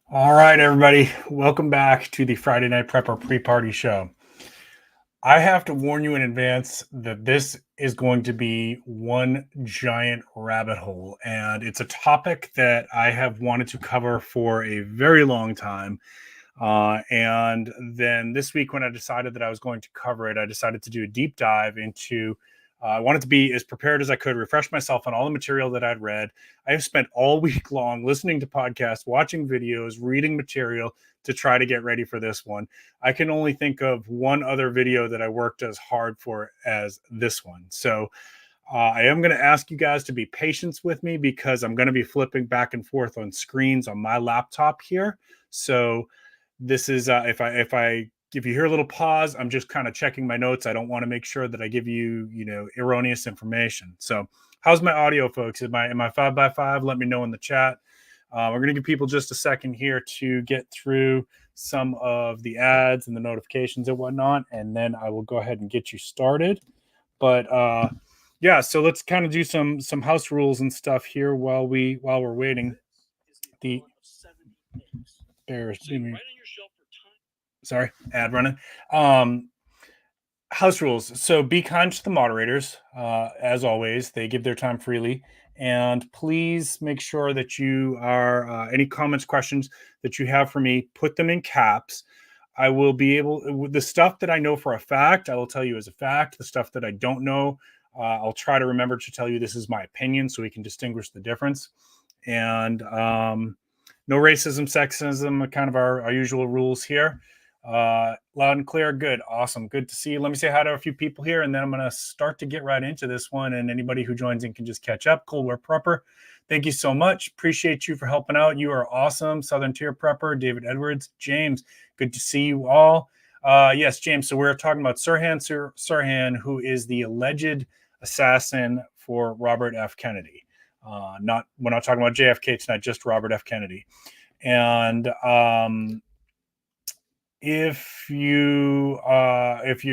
All right, everybody. Welcome back to the Friday Night Prepper pre-party show. I have to warn you in advance that this is going to be one giant rabbit hole, and it's a topic that I have wanted to cover for a very long time. And then this week, when I decided that I was going to cover it, I decided to do a deep dive into. I wanted to be as prepared as I could, refresh myself on all the material that I'd read. I have spent all week long listening to podcasts, watching videos, reading material to try to get ready for this one. I can only think of one other video that I worked as hard for as this one. So I am going to ask you guys to be patient with me because I'm going to be flipping back and forth on screens on my laptop here. So this is if you hear a little pause, I'm just kind of checking my notes. I don't want to make sure that I give you erroneous information. So how's my audio, folks? Am I 5x5? Let me know in the chat. We're going to give people just a second here to get through some of the ads and the notifications and whatnot, and then I will go ahead and get you started. But yeah, so let's kind of do some house rules and stuff here while we're waiting. The sorry, ad running. House rules. So be kind to the moderators. As always, they give their time freely. And please make sure that you are any comments, questions that you have for me, put them in caps. I will be able, the stuff that I know for a fact, I will tell you as a fact. The stuff that I don't know, I'll try to remember to tell you this is my opinion so we can distinguish the difference. And no racism, sexism, kind of our usual rules here. Loud and clear. Good. Awesome. Good to see you. Let me say hi to a few people here, and then I'm going to start to get right into this one. And anybody who joins in can just catch up. Cold War Prepper, thank you so much. Appreciate you for helping out. You are awesome. Southern Tier Prepper, David Edwards, James, good to see you all. Yes, James. So we're talking about Sirhan, who is the alleged assassin for Robert F. Kennedy. We're not talking about JFK tonight, just Robert F. Kennedy. And if you're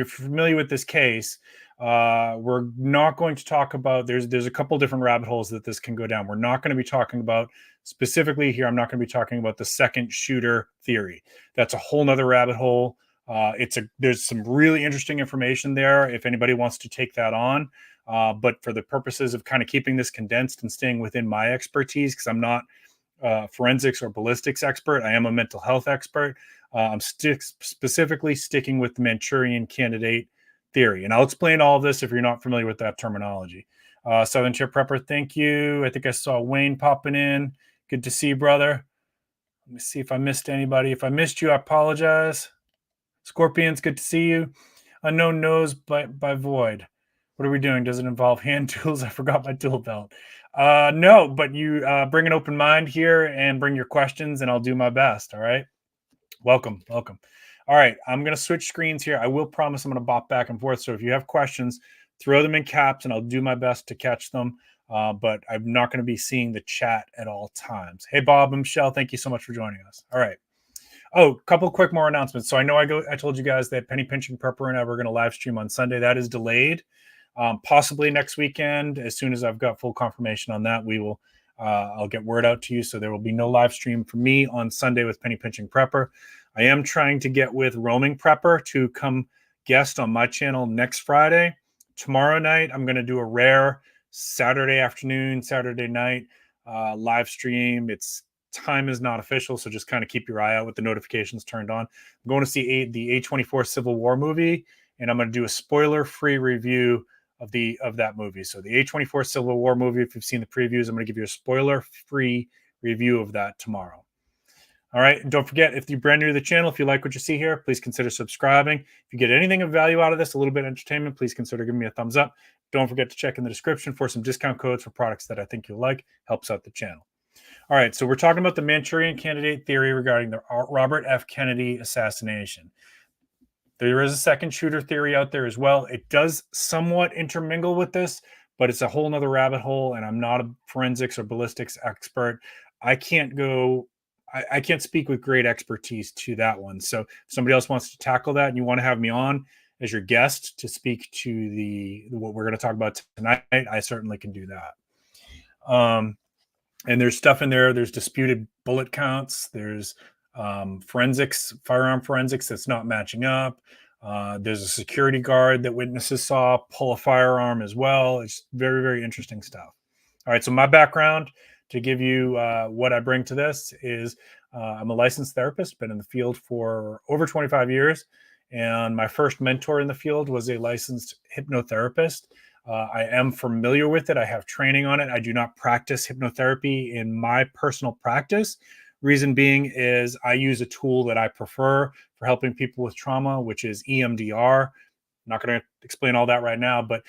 familiar with this case, we're not going to talk about. There's a couple different rabbit holes that this can go down. We're not going to be talking about specifically here. I'm not going to be talking about the second shooter theory. That's a whole nother rabbit hole. There's some really interesting information there if anybody wants to take that on. But for the purposes of kind of keeping this condensed and staying within my expertise, because I'm not forensics or ballistics expert, I am a mental health expert. I'm specifically sticking with the Manchurian Candidate theory. And I'll explain all of this if you're not familiar with that terminology. Southern Tier Prepper, thank you. I think I saw Wayne popping in. Good to see you, brother. Let me see if I missed anybody. If I missed you, I apologize. Scorpions, good to see you. Unknown Nose by Void. What are we doing? Does it involve hand tools? I forgot my tool belt. No, but you bring an open mind here and bring your questions, and I'll do my best. All right. Welcome. All right, I'm going to switch screens here. I will promise I'm going to bop back and forth. So if you have questions, throw them in caps, and I'll do my best to catch them. But I'm not going to be seeing the chat at all times. Hey, Bob and Michelle, thank you so much for joining us. All right. Oh, a couple quick more announcements. So I told you guys that Penny Pinching Prepper and I were going to live stream on Sunday. That is delayed. Possibly next weekend. As soon as I've got full confirmation on that, we will. I'll get word out to you. So there will be no live stream for me on Sunday with Penny Pinching Prepper. I am trying to get with Roaming Prepper to come guest on my channel next Friday. Tomorrow night, I'm going to do a rare Saturday afternoon, Saturday night live stream. Time is not official, so just kind of keep your eye out with the notifications turned on. I'm going to see the A24 Civil War movie, and I'm going to do a spoiler-free review of that movie. So the A24 Civil War movie, if you've seen the previews, I'm going to give you a spoiler-free review of that tomorrow. All right. And don't forget, if you're brand new to the channel, if you like what you see here, please consider subscribing. If you get anything of value out of this, a little bit of entertainment, please consider giving me a thumbs up. Don't forget to check in the description for some discount codes for products that I think you'll like. Helps out the channel. All right. So we're talking about the Manchurian Candidate theory regarding the Robert F. Kennedy assassination. There is a second shooter theory out there as well. It does somewhat intermingle with this, but it's a whole nother rabbit hole, and I'm not a forensics or ballistics expert. I can't speak with great expertise to that one. So if somebody else wants to tackle that and you want to have me on as your guest to speak to what we're going to talk about tonight, I certainly can do that. And there's stuff in there. There's disputed bullet counts. There's forensics, firearm forensics that's not matching up. There's a security guard that witnesses saw pull a firearm as well. It's very, very interesting stuff. All right, so my background, to give you what I bring to this, is I'm a licensed therapist, been in the field for over 25 years. And my first mentor in the field was a licensed hypnotherapist. I am familiar with it. I have training on it. I do not practice hypnotherapy in my personal practice. Reason being is I use a tool that I prefer for helping people with trauma, which is EMDR. I'm not going to explain all that right now, but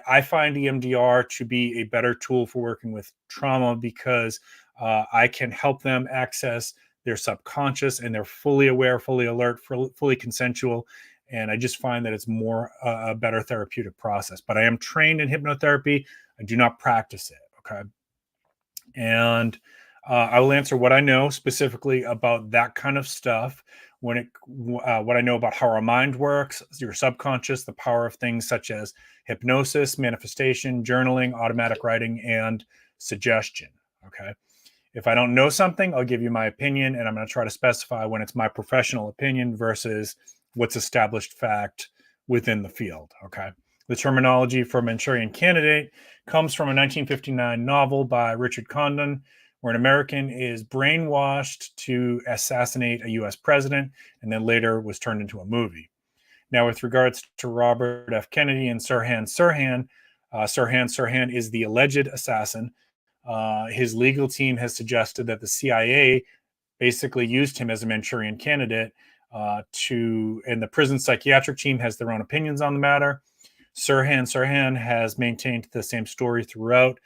I find EMDR to be a better tool for working with trauma because I can help them access their subconscious, and they're fully aware, fully alert, fully consensual. And I just find that it's more a better therapeutic process. But I am trained in hypnotherapy. I do not practice it. Okay. And I will answer what I know specifically about that kind of stuff. What I know about how our mind works, your subconscious, the power of things such as hypnosis, manifestation, journaling, automatic writing, and suggestion. Okay. If I don't know something, I'll give you my opinion, and I'm going to try to specify when it's my professional opinion versus what's established fact within the field. Okay. The terminology for Manchurian Candidate comes from a 1959 novel by Richard Condon, where an American is brainwashed to assassinate a U.S. president, and then later was turned into a movie. Now, with regards to Robert F. Kennedy and Sirhan Sirhan is the alleged assassin. His legal team has suggested that the CIA basically used him as a Manchurian Candidate and the prison psychiatric team has their own opinions on the matter. Sirhan has maintained the same story throughout.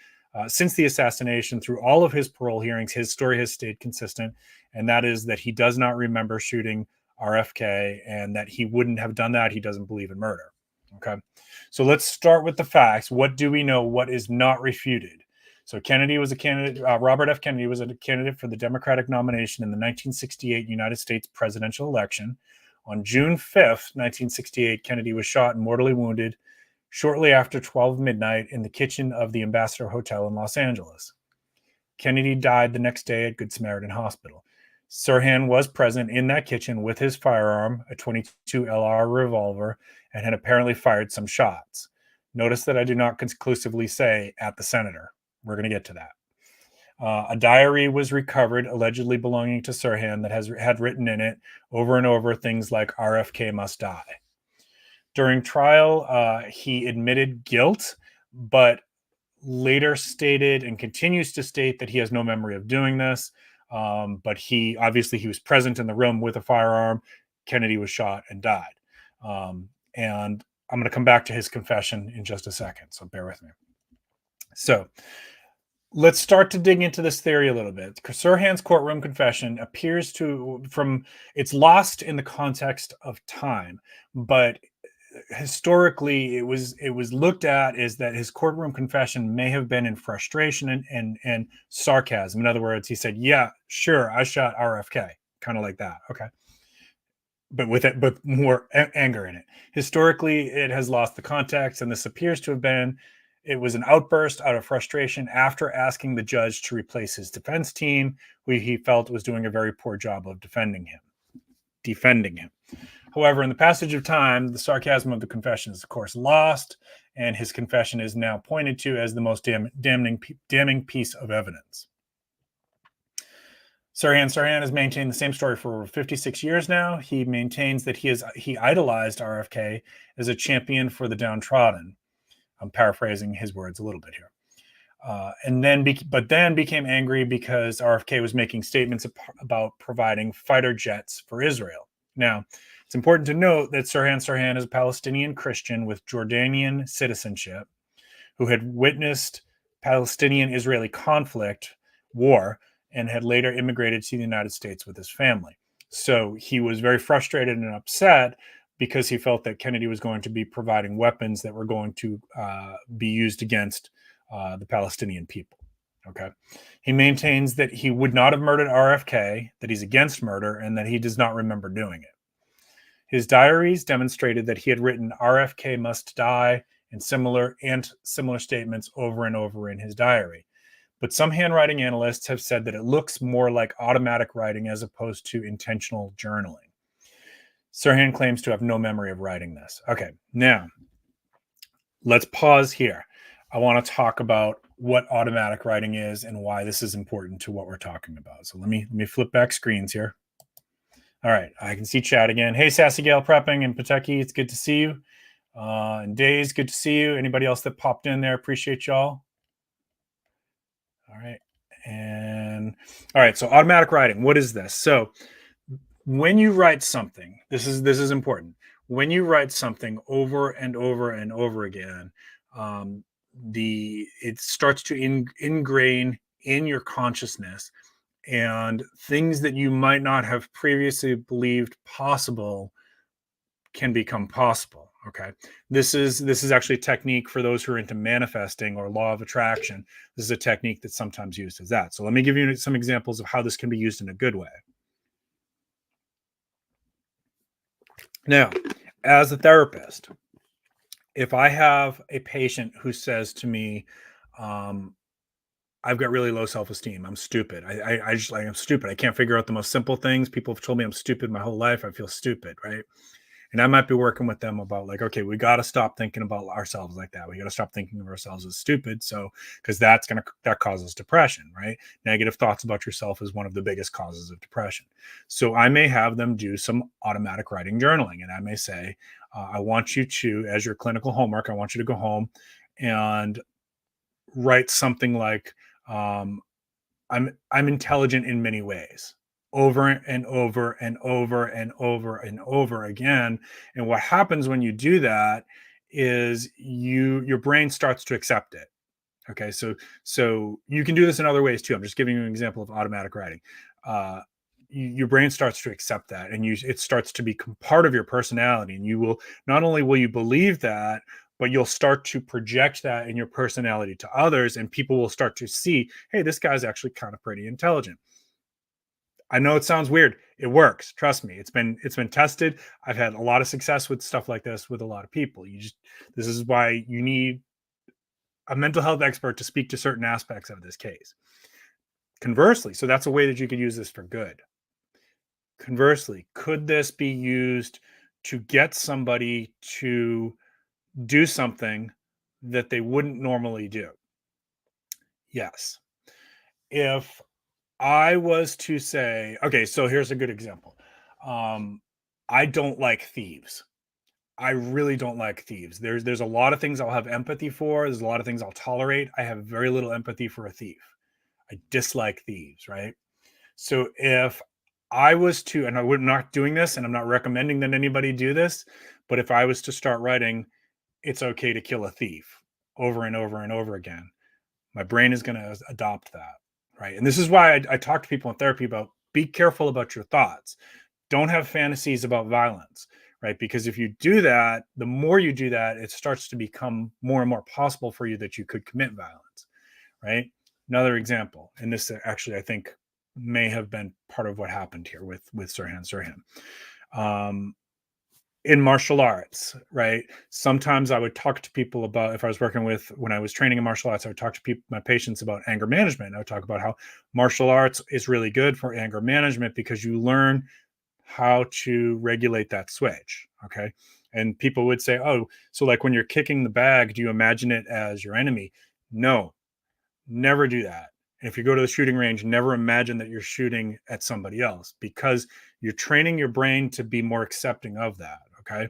Since the assassination, through all of his parole hearings, his story has stayed consistent, and that is that he does not remember shooting RFK and that he wouldn't have done that. He doesn't believe in murder. Okay, so let's start with the facts. What do we know? What is not refuted? So Kennedy was a candidate. Robert F. Kennedy was a candidate for the Democratic nomination in the 1968 United States presidential election. On June 5th, 1968, Kennedy was shot and mortally wounded shortly after 12 midnight in the kitchen of the Ambassador Hotel in Los Angeles. Kennedy died the next day at Good Samaritan Hospital. Sirhan was present in that kitchen with his firearm, a .22 LR revolver, and had apparently fired some shots. Notice that I do not conclusively say at the senator. We're going to get to that. A diary was recovered, allegedly belonging to Sirhan, that had written in it over and over things like RFK must die. During trial, he admitted guilt, but later stated and continues to state that he has no memory of doing this. But he was present in the room with a firearm. Kennedy was shot and died. And I'm going to come back to his confession in just a second, so bear with me. So let's start to dig into this theory a little bit. Sirhan's courtroom confession appears it's lost in the context of time, but historically it was looked at as that his courtroom confession may have been in frustration and sarcasm. In other words, he said, yeah, sure, I shot RFK, kind of like that. Okay. But more anger in it. Historically, it has lost the context, and this appears to have been it was an outburst out of frustration after asking the judge to replace his defense team, who he felt was doing a very poor job of defending him. However, in the passage of time, the sarcasm of the confession is, of course, lost, and his confession is now pointed to as the most damning piece of evidence. Sirhan has maintained the same story for over 56 years now. He maintains that he idolized RFK as a champion for the downtrodden. I'm paraphrasing his words a little bit here. But then became angry because RFK was making statements about providing fighter jets for Israel. Now, it's important to note that Sirhan is a Palestinian Christian with Jordanian citizenship who had witnessed Palestinian-Israeli war and had later immigrated to the United States with his family. So he was very frustrated and upset because he felt that Kennedy was going to be providing weapons that were going to be used against the Palestinian people. Okay. He maintains that he would not have murdered RFK, that he's against murder, and that he does not remember doing it. His diaries demonstrated that he had written RFK must die and similar statements over and over in his diary. but some handwriting analysts have said that it looks more like automatic writing as opposed to intentional journaling. Sirhan claims to have no memory of writing this. Okay, now let's pause here. I want to talk about what automatic writing is and why this is important to what we're talking about. So let me flip back screens here. All right, I can see chat again. Hey, Sassy Gale Prepping and Pateki, it's good to see you. And Days, good to see you. Anybody else that popped in there, appreciate y'all. All right, and all right. So automatic writing, what is this? So when you write something, this is important. When you write something over and over and over again, it starts to ingrain in your consciousness, and things that you might not have previously believed possible can become possible. Okay, this is actually a technique for those who are into manifesting or law of attraction. This is a technique that's sometimes used as that. So let me give you some examples of how this can be used in a good way. Now, as a therapist, if I have a patient who says to me, I've got really low self-esteem. I'm stupid. I'm stupid. I can't figure out the most simple things. People have told me I'm stupid my whole life. I feel stupid, right? And I might be working with them about like, okay, we got to stop thinking about ourselves like that. We got to stop thinking of ourselves as stupid. So, because that causes depression, right? Negative thoughts about yourself is one of the biggest causes of depression. So I may have them do some automatic writing journaling, and I may say, I want you to, as your clinical homework, I want you to go home and write something like, I'm intelligent in many ways, over and over and over and over and over again. And what happens when you do that is your brain starts to accept it. Okay, so you can do this in other ways too. I'm just giving you an example of automatic writing. Your brain starts to accept that, and it starts to become part of your personality. And you will not only will you believe that, but you'll start to project that in your personality to others, and people will start to see, hey, this guy's actually kind of pretty intelligent. I know it sounds weird. It works. Trust me. It's been tested. I've had a lot of success with stuff like this with a lot of people. This is why you need a mental health expert to speak to certain aspects of this case. Conversely, so that's a way that you could use this for good. Conversely, could this be used to get somebody to do something that they wouldn't normally do? Yes. If I was to say, okay, so here's a good example. I don't like thieves. I really don't like thieves. There's a lot of things I'll have empathy for. There's a lot of things I'll tolerate. I have very little empathy for a thief. I dislike thieves, right? So if I was to, and I'm not doing this, and I'm not recommending that anybody do this, but if I was to start writing, it's okay to kill a thief over and over and over again, my brain is going to adopt that, right? And this is why I talk to people in therapy about, be careful about your thoughts. Don't have fantasies about violence, right? Because if you do that, the more you do that, it starts to become more and more possible for you that you could commit violence, right? Another example, and this actually I think may have been part of what happened here with Sirhan. In martial arts, right? Sometimes I would talk to people about, if I was working with, when I was training in martial arts, I would talk to my patients about anger management. I would talk about how martial arts is really good for anger management because you learn how to regulate that switch. Okay. And people would say, oh, so like when you're kicking the bag, do you imagine it as your enemy? No, never do that. And if you go to the shooting range, never imagine that you're shooting at somebody else, because you're training your brain to be more accepting of that. Okay.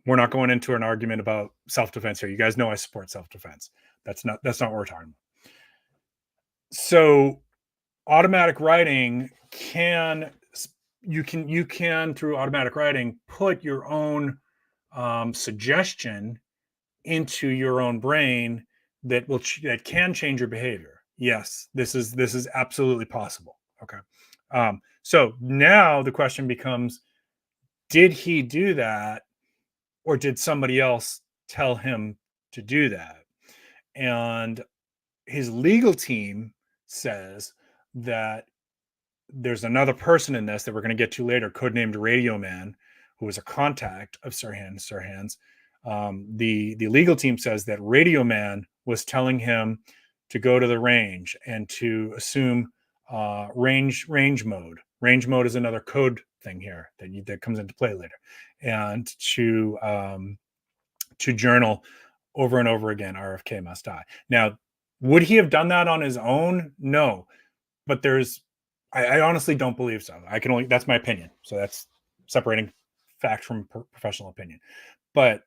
We're not going into an argument about self-defense here. You guys know I support self-defense. That's not what we're talking about. So automatic writing you can through automatic writing put your own suggestion into your own brain that can change your behavior. Yes, this is absolutely possible. Okay. So now the question becomes, did he do that, or did somebody else tell him to do that? And his legal team says that there's another person in this that we're going to get to later, codenamed Radio Man, who was a contact of Sirhan's. The legal team says that Radio Man was telling him to go to the range and to assume range mode. Range mode is another code thing here that comes into play later, and to journal over and over again, RFK must die. Now, would he have done that on his own? No, but I honestly don't believe so. That's my opinion. So that's separating fact from professional opinion. But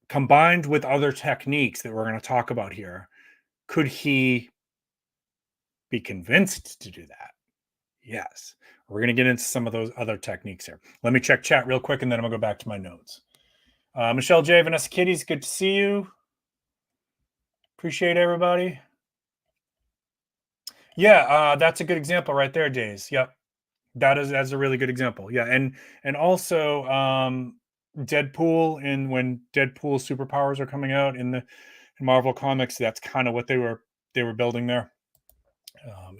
combined with other techniques that we're going to talk about here, could he be convinced to do that? Yes. We're going to get into some of those other techniques here. Let me check chat real quick, and then I'm going to go back to my notes. Michelle J, Vanessa Kitties, good to see you. Appreciate everybody. Yeah, that's a good example right there, Days. Yep. That's a really good example. Yeah, and also Deadpool, and when Deadpool superpowers are coming out in Marvel Comics, that's kind of what they were building there.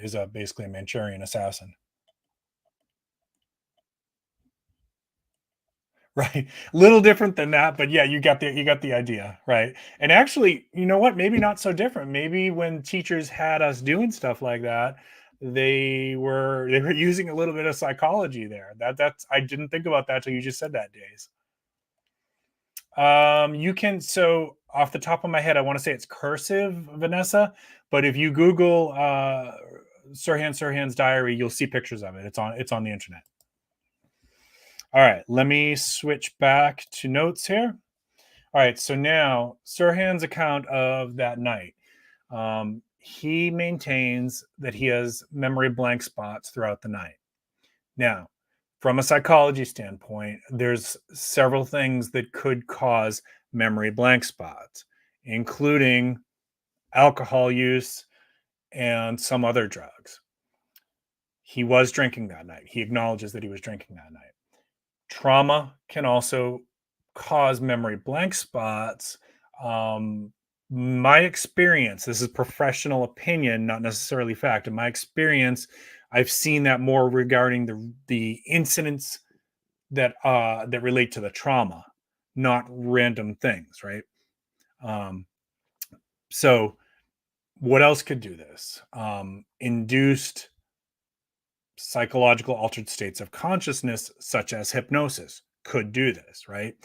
Is basically a Manchurian assassin. Right. Little different than that, but yeah, you got the idea, right? And actually, you know what? Maybe not so different. Maybe when teachers had us doing stuff like that, they were using a little bit of psychology there. That's I didn't think about that till you just said that, Days. You can, so off the top of my head, I want to say it's cursive, Vanessa, but if you Google Sirhan's diary, you'll see pictures of it. It's on the internet. All right, let me switch back to notes here. All right, so now Sirhan's account of that night. He maintains that he has memory blank spots throughout the night. Now, from a psychology standpoint, there's several things that could cause memory blank spots, including alcohol use and some other drugs. He was drinking that night. He acknowledges that he was drinking that night. Trauma can also cause memory blank spots. My experience, this is professional opinion, not necessarily fact. In my experience, I've seen that more regarding the incidents that relate to the trauma, not random things, right? So what else could do this? Induced psychological altered states of consciousness, such as hypnosis, could do this, right?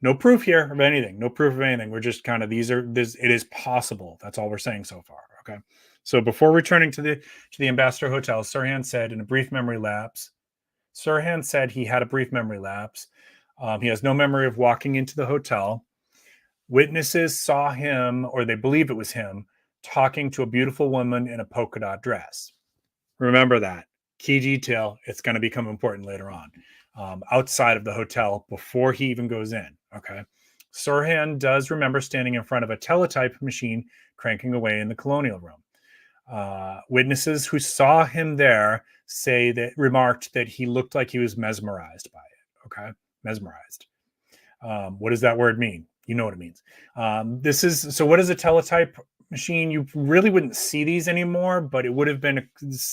No proof here of anything. No proof of anything. We're just kind of it is possible. That's all we're saying so far. Okay. So before returning to the Ambassador Hotel, Sirhan said in a brief memory lapse, Sirhan said he had a brief memory lapse. He has no memory of walking into the hotel. Witnesses saw him, or they believe it was him, talking to a beautiful woman in a polka dot dress. Remember that. Key detail. It's going to become important later on. Outside of the hotel before he even goes in. Okay. Sirhan does remember standing in front of a teletype machine cranking away in the colonial room. Witnesses who saw him there remarked that he looked like he was mesmerized by it. Okay. Mesmerized. What does that word mean? You know what it means. What is a teletype machine? You really wouldn't see these anymore, but it would have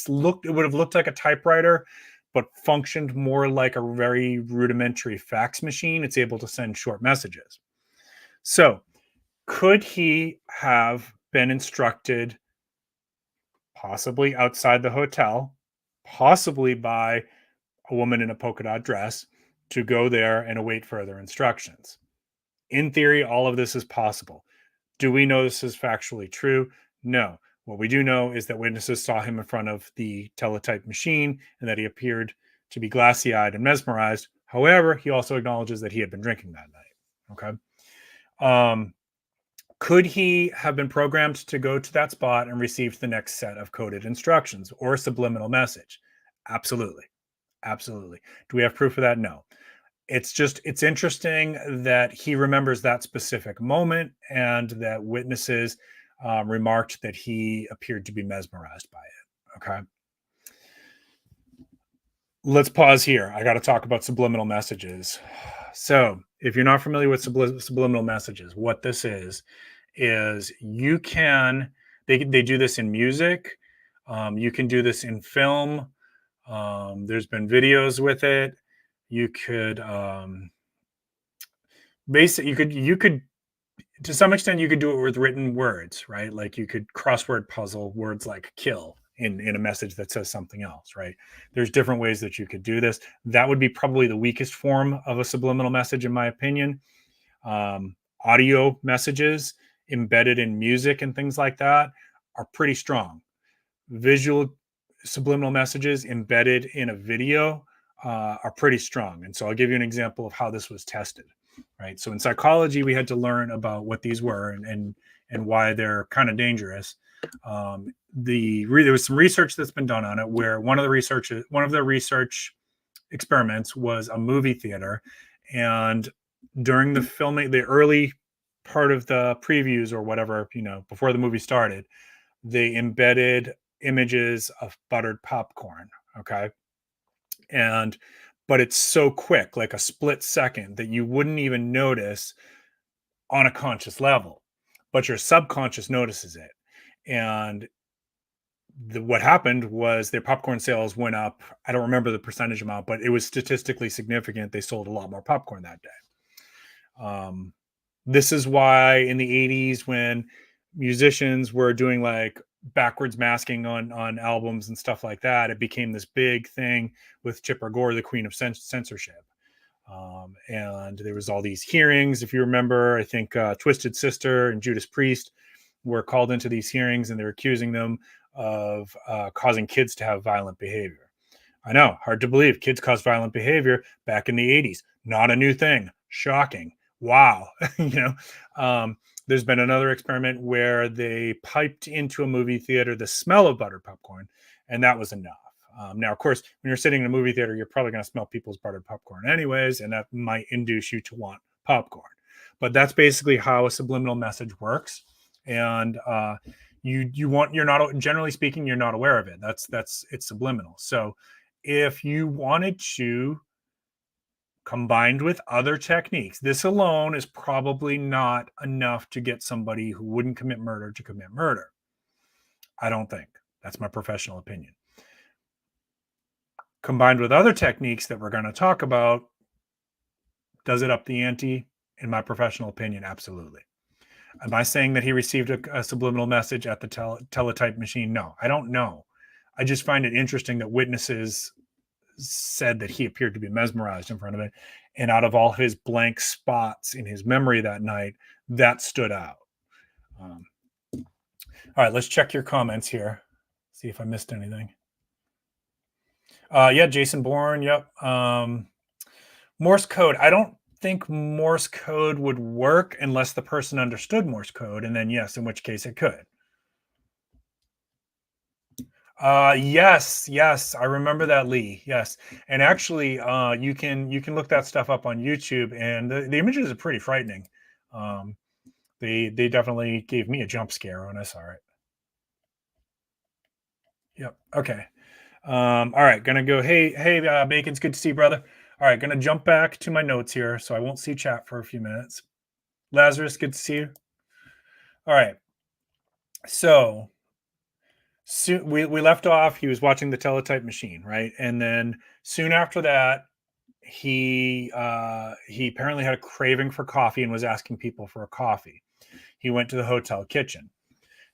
looked like a typewriter, but functioned more like a very rudimentary fax machine. It's able to send short messages. So could he have been instructed, possibly outside the hotel, possibly by a woman in a polka dot dress, to go there and await further instructions? In theory, all of this is possible. Do we know this is factually true? No. What we do know is that witnesses saw him in front of the teletype machine and that he appeared to be glassy-eyed and mesmerized. However, he also acknowledges that he had been drinking that night. Okay. Could he have been programmed to go to that spot and received the next set of coded instructions or a subliminal message? Absolutely. Absolutely. Do we have proof of that? No. It's interesting that he remembers that specific moment and that witnesses remarked that he appeared to be mesmerized by it. Okay. Let's pause here. I got to talk about subliminal messages. So if you're not familiar with subliminal messages, what this is you can, they do this in music. You can do this in film. There's been videos with it. You could basically, you could to some extent, you could do it with written words, right? Like you could crossword puzzle words like kill in a message that says something else, right? There's different ways that you could do this. That would be probably the weakest form of a subliminal message, in my opinion. Audio messages embedded in music and things like that are pretty strong. Visual subliminal messages embedded in a video are pretty strong. And so I'll give you an example of how this was tested, right? So in psychology, we had to learn about what these were and why they're kind of dangerous. There was some research that's been done on it where one of the research experiments was a movie theater, and during the filming, the early part of the previews or whatever, before the movie started, they embedded images of buttered popcorn. Okay. But it's so quick, like a split second, that you wouldn't even notice on a conscious level, but your subconscious notices it. And what happened was their popcorn sales went up. I don't remember the percentage amount, but it was statistically significant. They sold a lot more popcorn that day. This is why in the 80s, when musicians were doing like backwards masking on albums and stuff like that, it became this big thing with Chipper Gore, the queen of censorship. And there was all these hearings. If you remember, I think Twisted Sister and Judas Priest were called into these hearings, and they're accusing them of causing kids to have violent behavior. I know, hard to believe. Kids cause violent behavior back in the 80s. Not a new thing. Shocking. Wow. There's been another experiment where they piped into a movie theater the smell of buttered popcorn, and that was enough. Now, of course, when you're sitting in a movie theater, you're probably going to smell people's buttered popcorn anyways, and that might induce you to want popcorn. But that's basically how a subliminal message works. And you're not, generally speaking, you're not aware of it. It's subliminal. So if you wanted to, combined with other techniques, this alone is probably not enough to get somebody who wouldn't commit murder to commit murder. I don't think. That's my professional opinion. Combined with other techniques that we're going to talk about, does it up the ante? In my professional opinion, absolutely. Am I saying that he received a subliminal message at the teletype machine? No, I don't know. I just find it interesting that witnesses said that he appeared to be mesmerized in front of it. And out of all his blank spots in his memory that night, that stood out. All right, let's check your comments here. See if I missed anything. Yeah, Jason Bourne. Yep. Morse code. I don't think Morse code would work unless the person understood Morse code. And then, yes, in which case it could. Yes, I remember that, Lee. Yes. And actually, you can look that stuff up on YouTube, and the images are pretty frightening. They definitely gave me a jump scare when I saw it. Yep. Okay. All right, gonna go. Hey, Bacon's good to see you, brother. All right, gonna jump back to my notes here, so I won't see chat for a few minutes. Lazarus, good to see you. All right. So we left off. He was watching the teletype machine, right? And then soon after that, he apparently had a craving for coffee and was asking people for a coffee. He went to the hotel kitchen.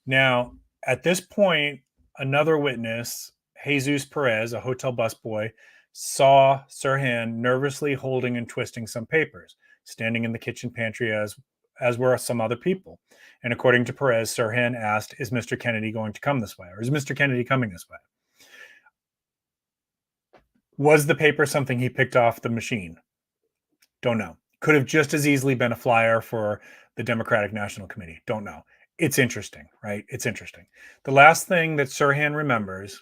Now, at this point, another witness, Jesus Perez, a hotel busboy, saw Sirhan nervously holding and twisting some papers, standing in the kitchen pantry as were some other people. And according to Perez, Sirhan asked, "Is Mr. Kennedy going to come this way? Or is Mr. Kennedy coming this way?" Was the paper something he picked off the machine? Don't know. Could have just as easily been a flyer for the Democratic National Committee. Don't know. It's interesting, right? It's interesting. The last thing that Sirhan remembers,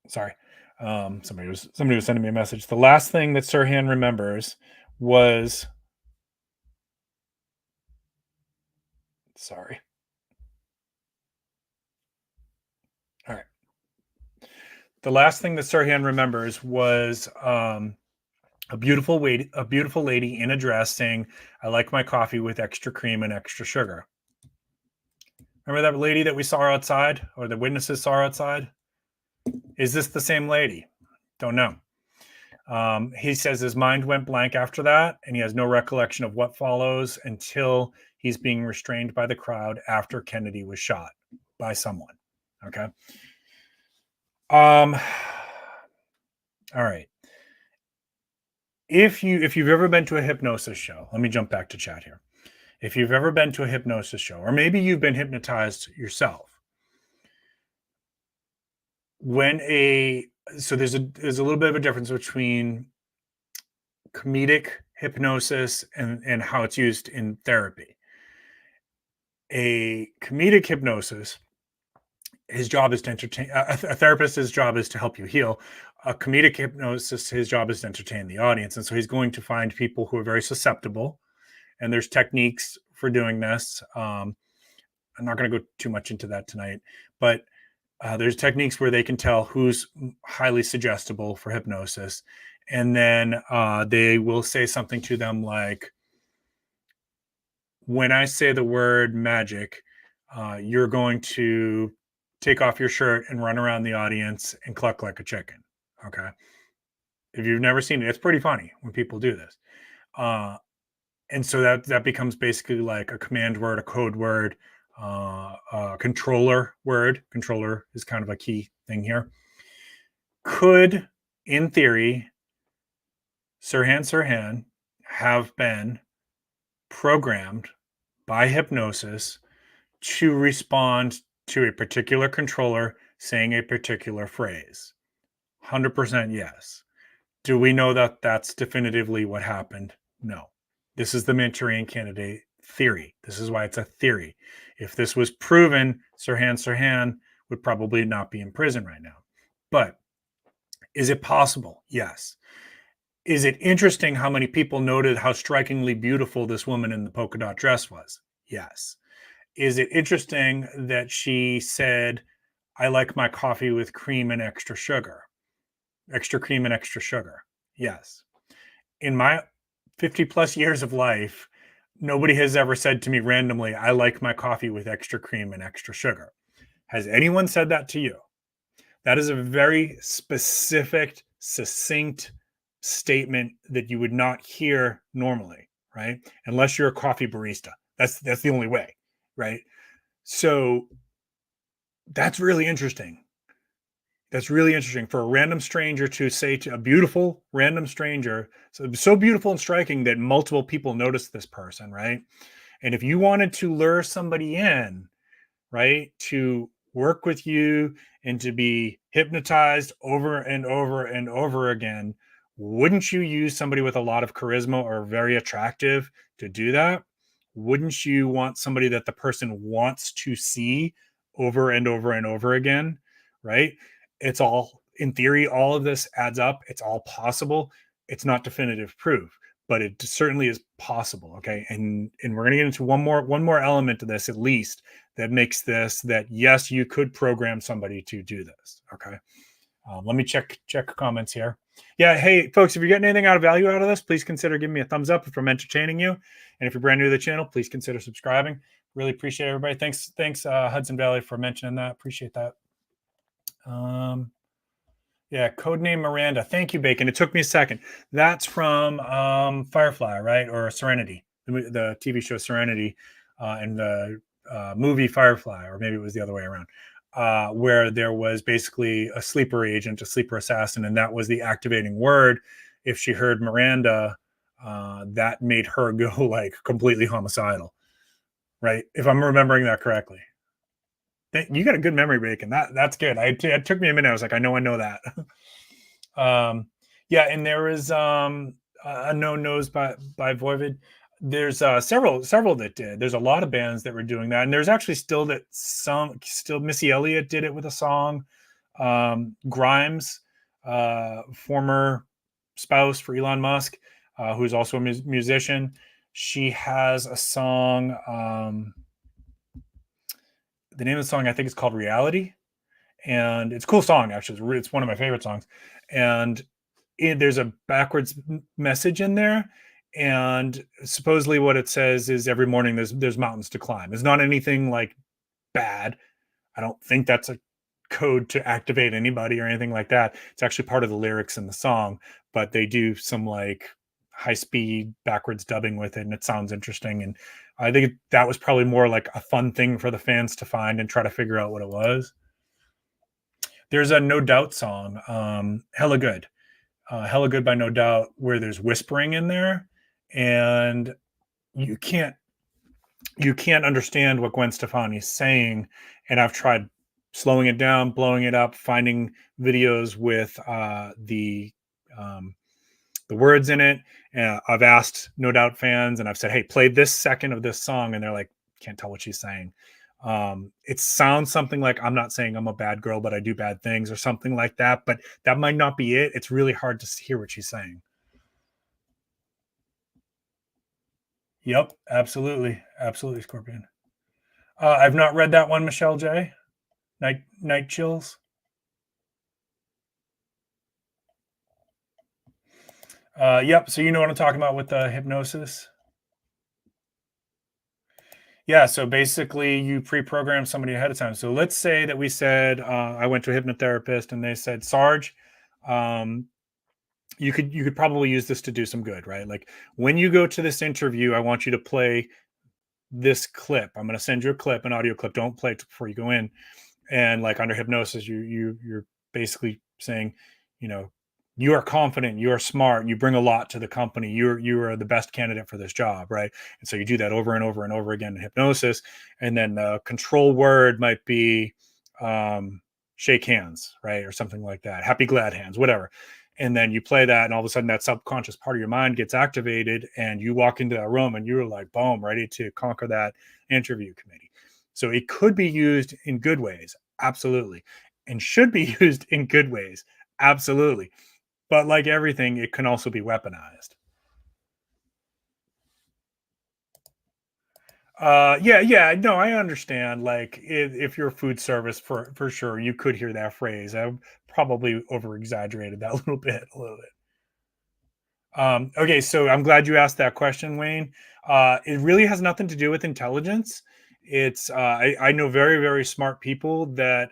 sorry, somebody was sending me a message. The last thing that Sirhan remembers was, sorry. All right. The last thing that Sirhan remembers was a beautiful lady in a dress saying, "I like my coffee with extra cream and extra sugar." Remember that lady that we saw outside, or the witnesses saw outside? Is this the same lady? Don't know. He says his mind went blank after that, and he has no recollection of what follows until he's being restrained by the crowd after Kennedy was shot by someone. Okay. All right. If you've ever been to a hypnosis show, let me jump back to chat here. If you've ever been to a hypnosis show, or maybe you've been hypnotized yourself, so there's a little bit of a difference between comedic hypnosis and how it's used in therapy. A comedic hypnosis, his job is to entertain. A therapist's job is to help you heal. A comedic hypnosis, his job is to entertain the audience, and so he's going to find people who are very susceptible. And there's techniques for doing this. I'm not going to go too much into that tonight, but there's techniques where they can tell who's highly suggestible for hypnosis, and then they will say something to them like, when I say the word magic, you're going to take off your shirt and run around the audience and cluck like a chicken. Okay. If you've never seen it, it's pretty funny when people do this. And so that becomes basically like a command word, a code word, a controller word. Controller is kind of a key thing here. Could, in theory, Sirhan have been programmed by hypnosis to respond to a particular controller saying a particular phrase? 100% yes. Do we know that that's definitively what happened? No. This is the Manchurian Candidate theory. This is why it's a theory. If this was proven, Sirhan would probably not be in prison right now. But is it possible? Yes. Is it interesting how many people noted how strikingly beautiful this woman in the polka dot dress was? Yes. Is it interesting that she said, I like my coffee with cream and extra sugar? Extra cream and extra sugar. Yes. In my 50 plus years of life, nobody has ever said to me randomly, I like my coffee with extra cream and extra sugar. Has anyone said that to you? That is a very specific, succinct statement that you would not hear normally, right? Unless you're a coffee barista. That's the only way, right? So that's really interesting. That's really interesting for a random stranger to say to a beautiful random stranger, so beautiful and striking that multiple people notice this person, right? And if you wanted to lure somebody in, right, to work with you and to be hypnotized over and over and over again, wouldn't you use somebody with a lot of charisma or very attractive to do that? Wouldn't you want somebody that the person wants to see over and over and over again, right? It's all, in theory, all of this adds up. It's all possible. It's not definitive proof, but it certainly is possible. Okay. And we're going to get into one more element to this, at least, that makes this that yes, you could program somebody to do this. Okay. Let me check comments here. Yeah. Hey folks, if you're getting anything out of value out of this, please consider giving me a thumbs up if I'm entertaining you. And if you're brand new to the channel, please consider subscribing. Really appreciate everybody. Thanks, Hudson Valley, for mentioning that. Appreciate that. Yeah, codename Miranda. Thank you, Bacon. It took me a second. That's from Firefly, right? Or Serenity, the TV show Serenity, and the movie Firefly, or maybe it was the other way around, where there was basically a sleeper agent, a sleeper assassin, and that was the activating word. If she heard Miranda, that made her go like completely homicidal, right? If I'm remembering that correctly. You got a good memory, Bacon. That's good. It took me a minute. I was like, I know that. Yeah, and there is Unknown Nose by Voivod. There's several that did. There's a lot of bands that were doing that, and there's actually still Missy Elliott did it with a song. Grimes, former spouse for Elon Musk, who's also a musician. She has a song. The name of the song, I think, is called Reality. And it's a cool song, actually. It's one of my favorite songs. And there's a backwards message in there. And supposedly what it says is every morning there's mountains to climb. It's not anything like bad. I don't think that's a code to activate anybody or anything like that. It's actually part of the lyrics in the song, but they do some like high speed backwards dubbing with it, and it sounds interesting. And I think that was probably more like a fun thing for the fans to find and try to figure out what it was. There's a No Doubt song, Hella Good. Hella Good by No Doubt, where there's whispering in there, and you can't understand what Gwen Stefani's saying. And I've tried slowing it down, blowing it up, finding videos with the words in it. And I've asked No Doubt fans, and I've said, "Hey, play this second of this song," and they're like, "Can't tell what she's saying." It sounds something like, "I'm not saying I'm a bad girl, but I do bad things," or something like that. But that might not be it. It's really hard to hear what she's saying. Yep, absolutely, absolutely, Scorpion. I've not read that one, Michelle J. Night Chills. Yep. So you know what I'm talking about with the hypnosis. Yeah. So basically, you pre-program somebody ahead of time. So let's say that we said I went to a hypnotherapist and they said, "Sarge, um, you could probably use this to do some good, right? Like when you go to this interview, I want you to play this clip. I'm going to send you a clip, an audio clip. Don't play it before you go in." And like under hypnosis, you're basically saying, you know, you are confident, you are smart, you bring a lot to the company, you are the best candidate for this job, right? And so you do that over and over and over again in hypnosis. And then the control word might be shake hands, right? Or something like that. Happy glad hands, whatever. And then you play that, and all of a sudden that subconscious part of your mind gets activated, and you walk into that room and you're like, boom, ready to conquer that interview committee. So it could be used in good ways, absolutely, and should be used in good ways, absolutely. But like everything, it can also be weaponized. Yeah, no, I understand. Like, if you're food service, for sure, you could hear that phrase. I probably over exaggerated that a little bit, a little bit. Okay, so I'm glad you asked that question, Wayne. It really has nothing to do with intelligence. It's I know very, very smart people that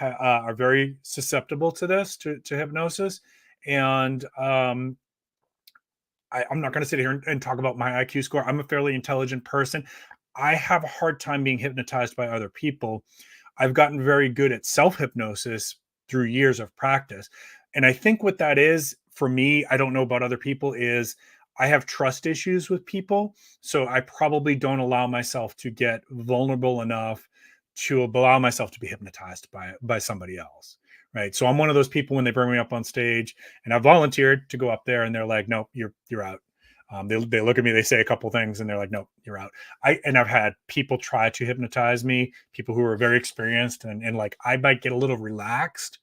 are very susceptible to this, to hypnosis. And I'm not going to sit here and talk about my IQ score. I'm a fairly intelligent person. I have a hard time being hypnotized by other people. I've gotten very good at self hypnosis through years of practice. And I think what that is for me, I don't know about other people, is I have trust issues with people. So I probably don't allow myself to get vulnerable enough to allow myself to be hypnotized by somebody else. Right. So I'm one of those people when they bring me up on stage, and I volunteered to go up there, and they're like, "Nope, you're out." They look at me, they say a couple things, and they're like, "Nope, you're out." I've had people try to hypnotize me, people who are very experienced, and like I might get a little relaxed,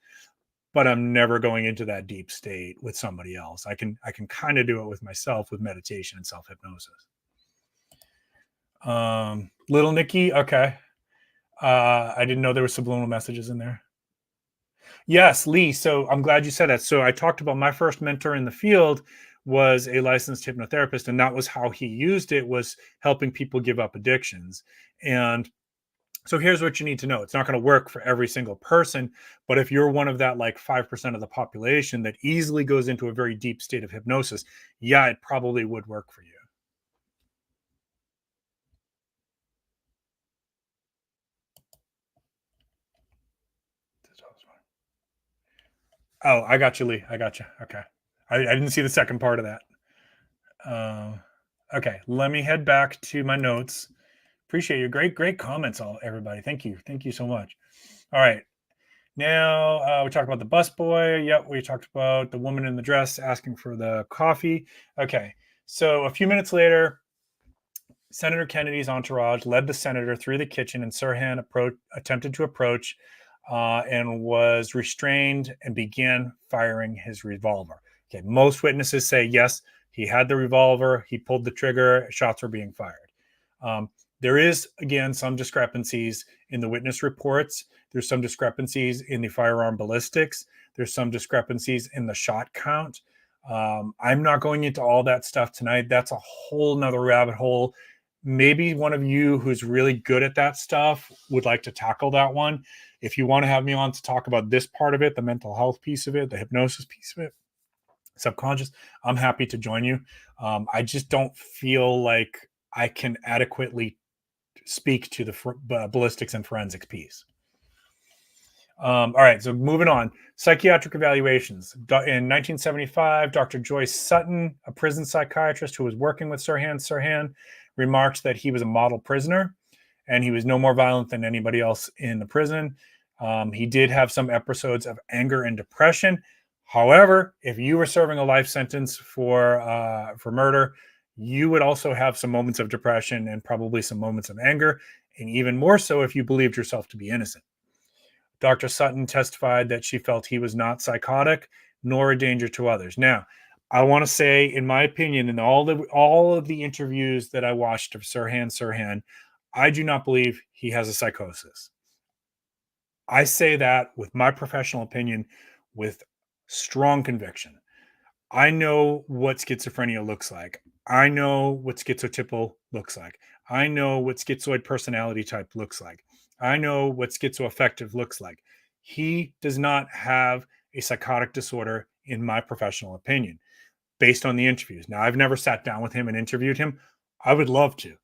but I'm never going into that deep state with somebody else. I can kind of do it with myself with meditation and self hypnosis. Little Nikki, okay. I didn't know there were subliminal messages in there. Yes, Lee. So I'm glad you said that. So I talked about my first mentor in the field was a licensed hypnotherapist, and that was how he used it, was helping people give up addictions. And so here's what you need to know. It's not going to work for every single person, but if you're one of that like 5% of the population that easily goes into a very deep state of hypnosis, yeah, it probably would work for you. Oh, I got you, Lee. I got you. Okay. I didn't see the second part of that. Uh, okay, let me head back to my notes. Appreciate your great comments, all everybody. Thank you so much. All right, now we talked about the busboy. Yep, we talked about the woman in the dress asking for the coffee. Okay, so a few minutes later, Senator Kennedy's entourage led the senator through the kitchen, and Sirhan attempted to approach and was restrained and began firing his revolver. Okay, most witnesses say yes, he had the revolver, he pulled the trigger, shots were being fired. There is, again, some discrepancies in the witness reports. There's some discrepancies in the firearm ballistics. There's some discrepancies in the shot count. I'm not going into all that stuff tonight. That's a whole nother rabbit hole. Maybe one of you who's really good at that stuff would like to tackle that one. If you want to have me on to talk about this part of it, the mental health piece of it, the hypnosis piece of it, subconscious, I'm happy to join you. I just don't feel like I can adequately speak to the ballistics and forensics piece. All right, so moving on. Psychiatric evaluations. In 1975, Dr. Joyce Sutton, a prison psychiatrist who was working with Sirhan, remarked that he was a model prisoner and he was no more violent than anybody else in the prison. He did have some episodes of anger and depression. However, if you were serving a life sentence for murder, you would also have some moments of depression and probably some moments of anger, and even more so if you believed yourself to be innocent. Dr. Sutton testified that she felt he was not psychotic nor a danger to others. Now, I want to say, in my opinion, in all of the interviews that I watched of Sirhan, I do not believe he has a psychosis. I say that with my professional opinion, with strong conviction. I know what schizophrenia looks like. I know what schizotypal looks like. I know what schizoid personality type looks like. I know what schizoaffective looks like. He does not have a psychotic disorder, in my professional opinion, based on the interviews. Now, I've never sat down with him and interviewed him. I would love to.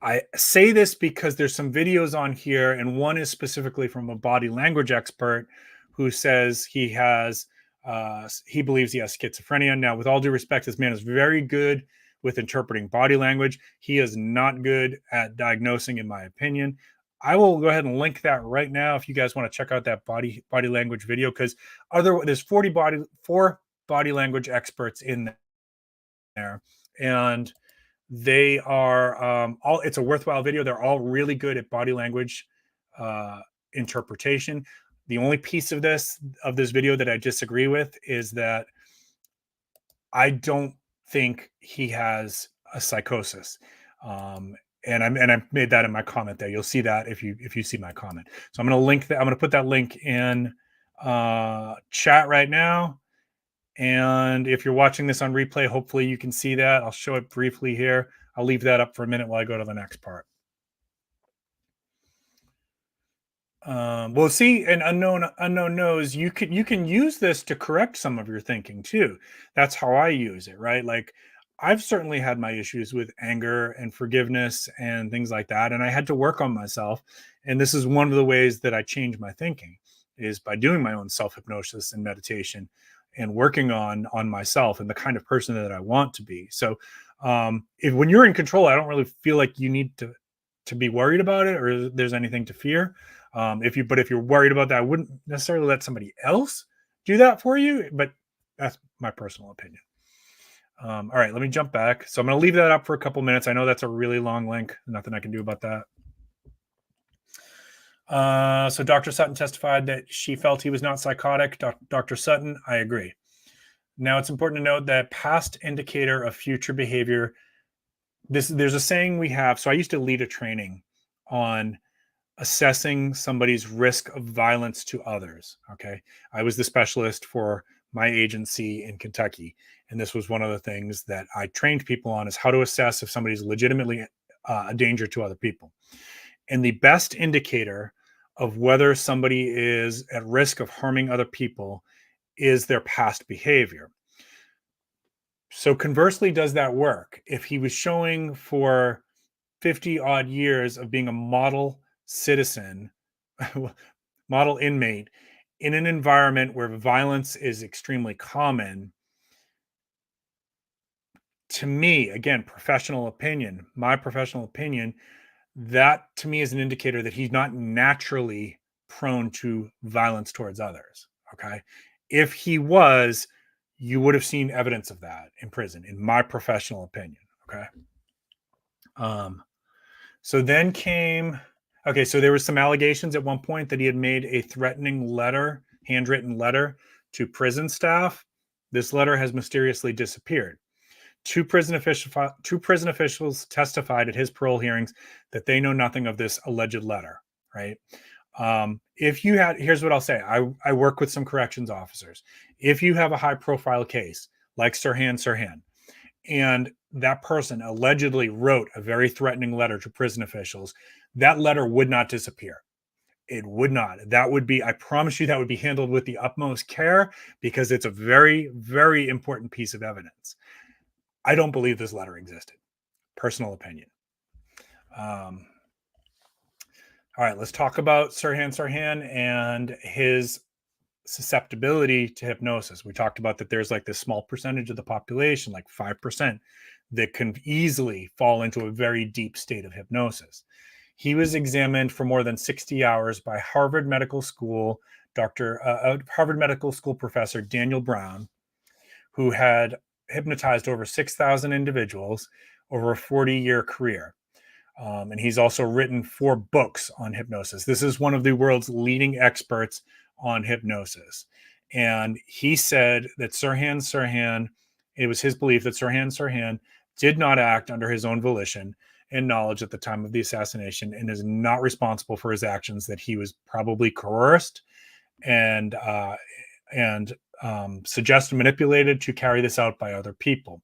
I say this because there's some videos on here, and one is specifically from a body language expert who says he believes he has schizophrenia. Now, with all due respect, this man is very good with interpreting body language. He is not good at diagnosing, in my opinion. I will go ahead and link that right now if you guys want to check out that body language video, because there's 4 body language experts in there, and they are it's a worthwhile video. They're all really good at body language interpretation. The only piece of this video that I disagree with is that I don't think he has a psychosis. And I made that in my comment there. You'll see that if you see my comment. So I'm going to link that. I'm going to put that link in chat right now. And if you're watching this on replay, hopefully you can see that. I'll show it briefly here. I'll leave that up for a minute while I go to the next part. Well, see, an unknown knows you can use this to correct some of your thinking too. That's how I use it, right? Like, I've certainly had my issues with anger and forgiveness and things like that, and I had to work on myself. And this is one of the ways that I change my thinking, is by doing my own self hypnosis and meditation and working on myself and the kind of person that I want to be. So, when you're in control, I don't really feel like you need to be worried about it or there's anything to fear. If you're worried about that, I wouldn't necessarily let somebody else do that for you, but that's my personal opinion. All right, let me jump back. So I'm going to leave that up for a couple minutes. I know that's a really long link. Nothing I can do about that. So Dr. Sutton testified that she felt he was not psychotic. Dr. Sutton, I agree. Now, it's important to note that past indicator of future behavior. There's a saying we have. So I used to lead a training on assessing somebody's risk of violence to others. Okay. I was the specialist for my agency in Kentucky. And this was one of the things that I trained people on, is how to assess if somebody's legitimately a danger to other people. And the best indicator of whether somebody is at risk of harming other people is their past behavior. So conversely, does that work? If he was showing for 50 odd years of being a model citizen, model inmate in an environment where violence is extremely common, to me, again, my professional opinion, that to me is an indicator that he's not naturally prone to violence towards others. Okay. If he was, you would have seen evidence of that in prison, in my professional opinion. Okay. So then so there was some allegations at one point that he had made a threatening letter, handwritten letter, to prison staff. This letter has mysteriously disappeared. Two prison officials testified at his parole hearings that they know nothing of this alleged letter, right? Here's what I'll say. I work with some corrections officers. If you have a high profile case like Sirhan, and that person allegedly wrote a very threatening letter to prison officials, that letter would not disappear. It would not. That would be, I promise you, that would be handled with the utmost care because it's a very, very important piece of evidence. I don't believe this letter existed. Personal opinion. All right, let's talk about Sirhan and his susceptibility to hypnosis. We talked about that there's like this small percentage of the population, like 5%, that can easily fall into a very deep state of hypnosis. He was examined for more than 60 hours by Harvard Medical School professor Daniel Brown, who had hypnotized over 6,000 individuals over a 40-year career. And he's also written 4 books on hypnosis. This is one of the world's leading experts on hypnosis. And he said that Sirhan, it was his belief that Sirhan did not act under his own volition and knowledge at the time of the assassination and is not responsible for his actions, that he was probably coerced and suggested, manipulated to carry this out by other people.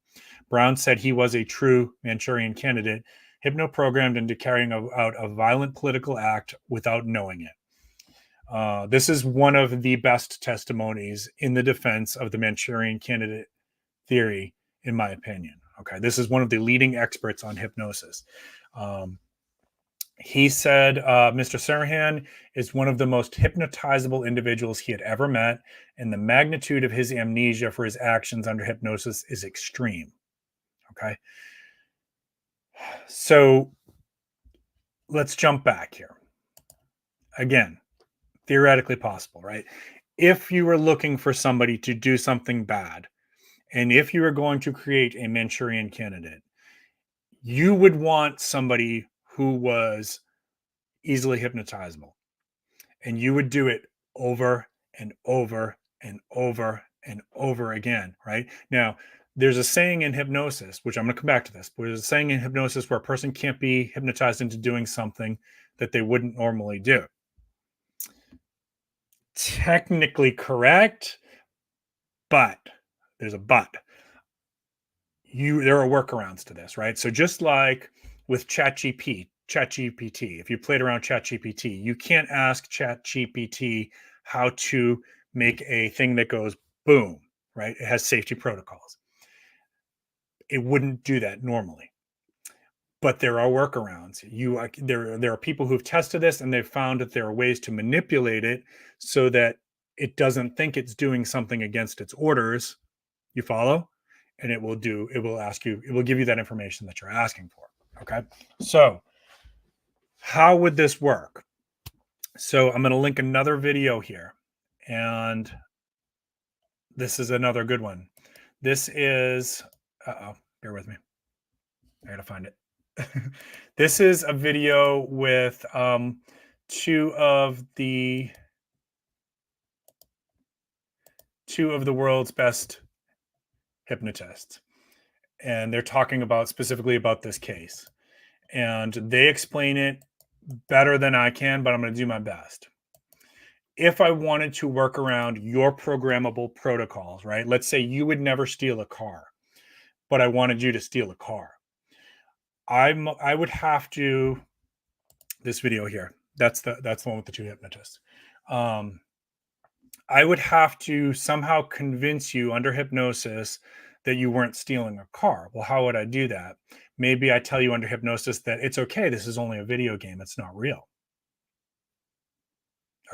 Brown said he was a true Manchurian candidate, hypno-programmed into carrying out a violent political act without knowing it. This is one of the best testimonies in the defense of the Manchurian candidate theory, in my opinion. Okay, this is one of the leading experts on hypnosis. He said Mr. Sirhan is one of the most hypnotizable individuals he had ever met, and the magnitude of his amnesia for his actions under hypnosis is extreme. Okay. So let's jump back here. Again, theoretically possible, right? If you were looking for somebody to do something bad, and if you were going to create a Manchurian candidate, you would want somebody who was easily hypnotizable. And you would do it over and over and over and over again, right? Now, there's a saying in hypnosis, which I'm going to come back to this, but there's a saying in hypnosis where a person can't be hypnotized into doing something that they wouldn't normally do. Technically correct, but there's a but. There are workarounds to this, right? So just like with ChatGPT, if you played around ChatGPT, you can't ask ChatGPT how to make a thing that goes boom, right? It has safety protocols. It wouldn't do that normally. But there are workarounds. There are people who've tested this and they've found that there are ways to manipulate it so that it doesn't think it's doing something against its orders. You follow? And it will give you that information that you're asking for. Okay. So how would this work? So I'm going to link another video here. And this is another good one. This is, bear with me. I got to find it. This is a video with two of the world's best hypnotists, and they're talking specifically about this case, and they explain it better than I can, but I'm going to do my best. If I wanted to work around your programmable protocols, right? Let's say you would never steal a car, but I wanted you to steal a car. I would have to, this video here, that's the one with the 2 hypnotists. I would have to somehow convince you under hypnosis that you weren't stealing a car. Well, how would I do that? Maybe I tell you under hypnosis that it's okay. This is only a video game. It's not real.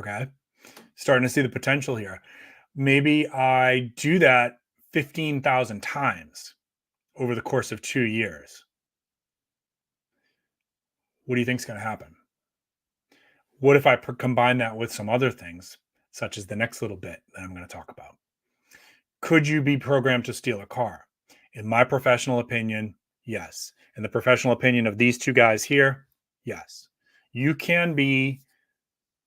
Okay. Starting to see the potential here. Maybe I do that 15,000 times over the course of 2 years. What do you think is going to happen? What if I combine that with some other things, such as the next little bit that I'm going to talk about? Could you be programmed to steal a car? In my professional opinion, yes. In the professional opinion of these 2 guys here, yes. You can be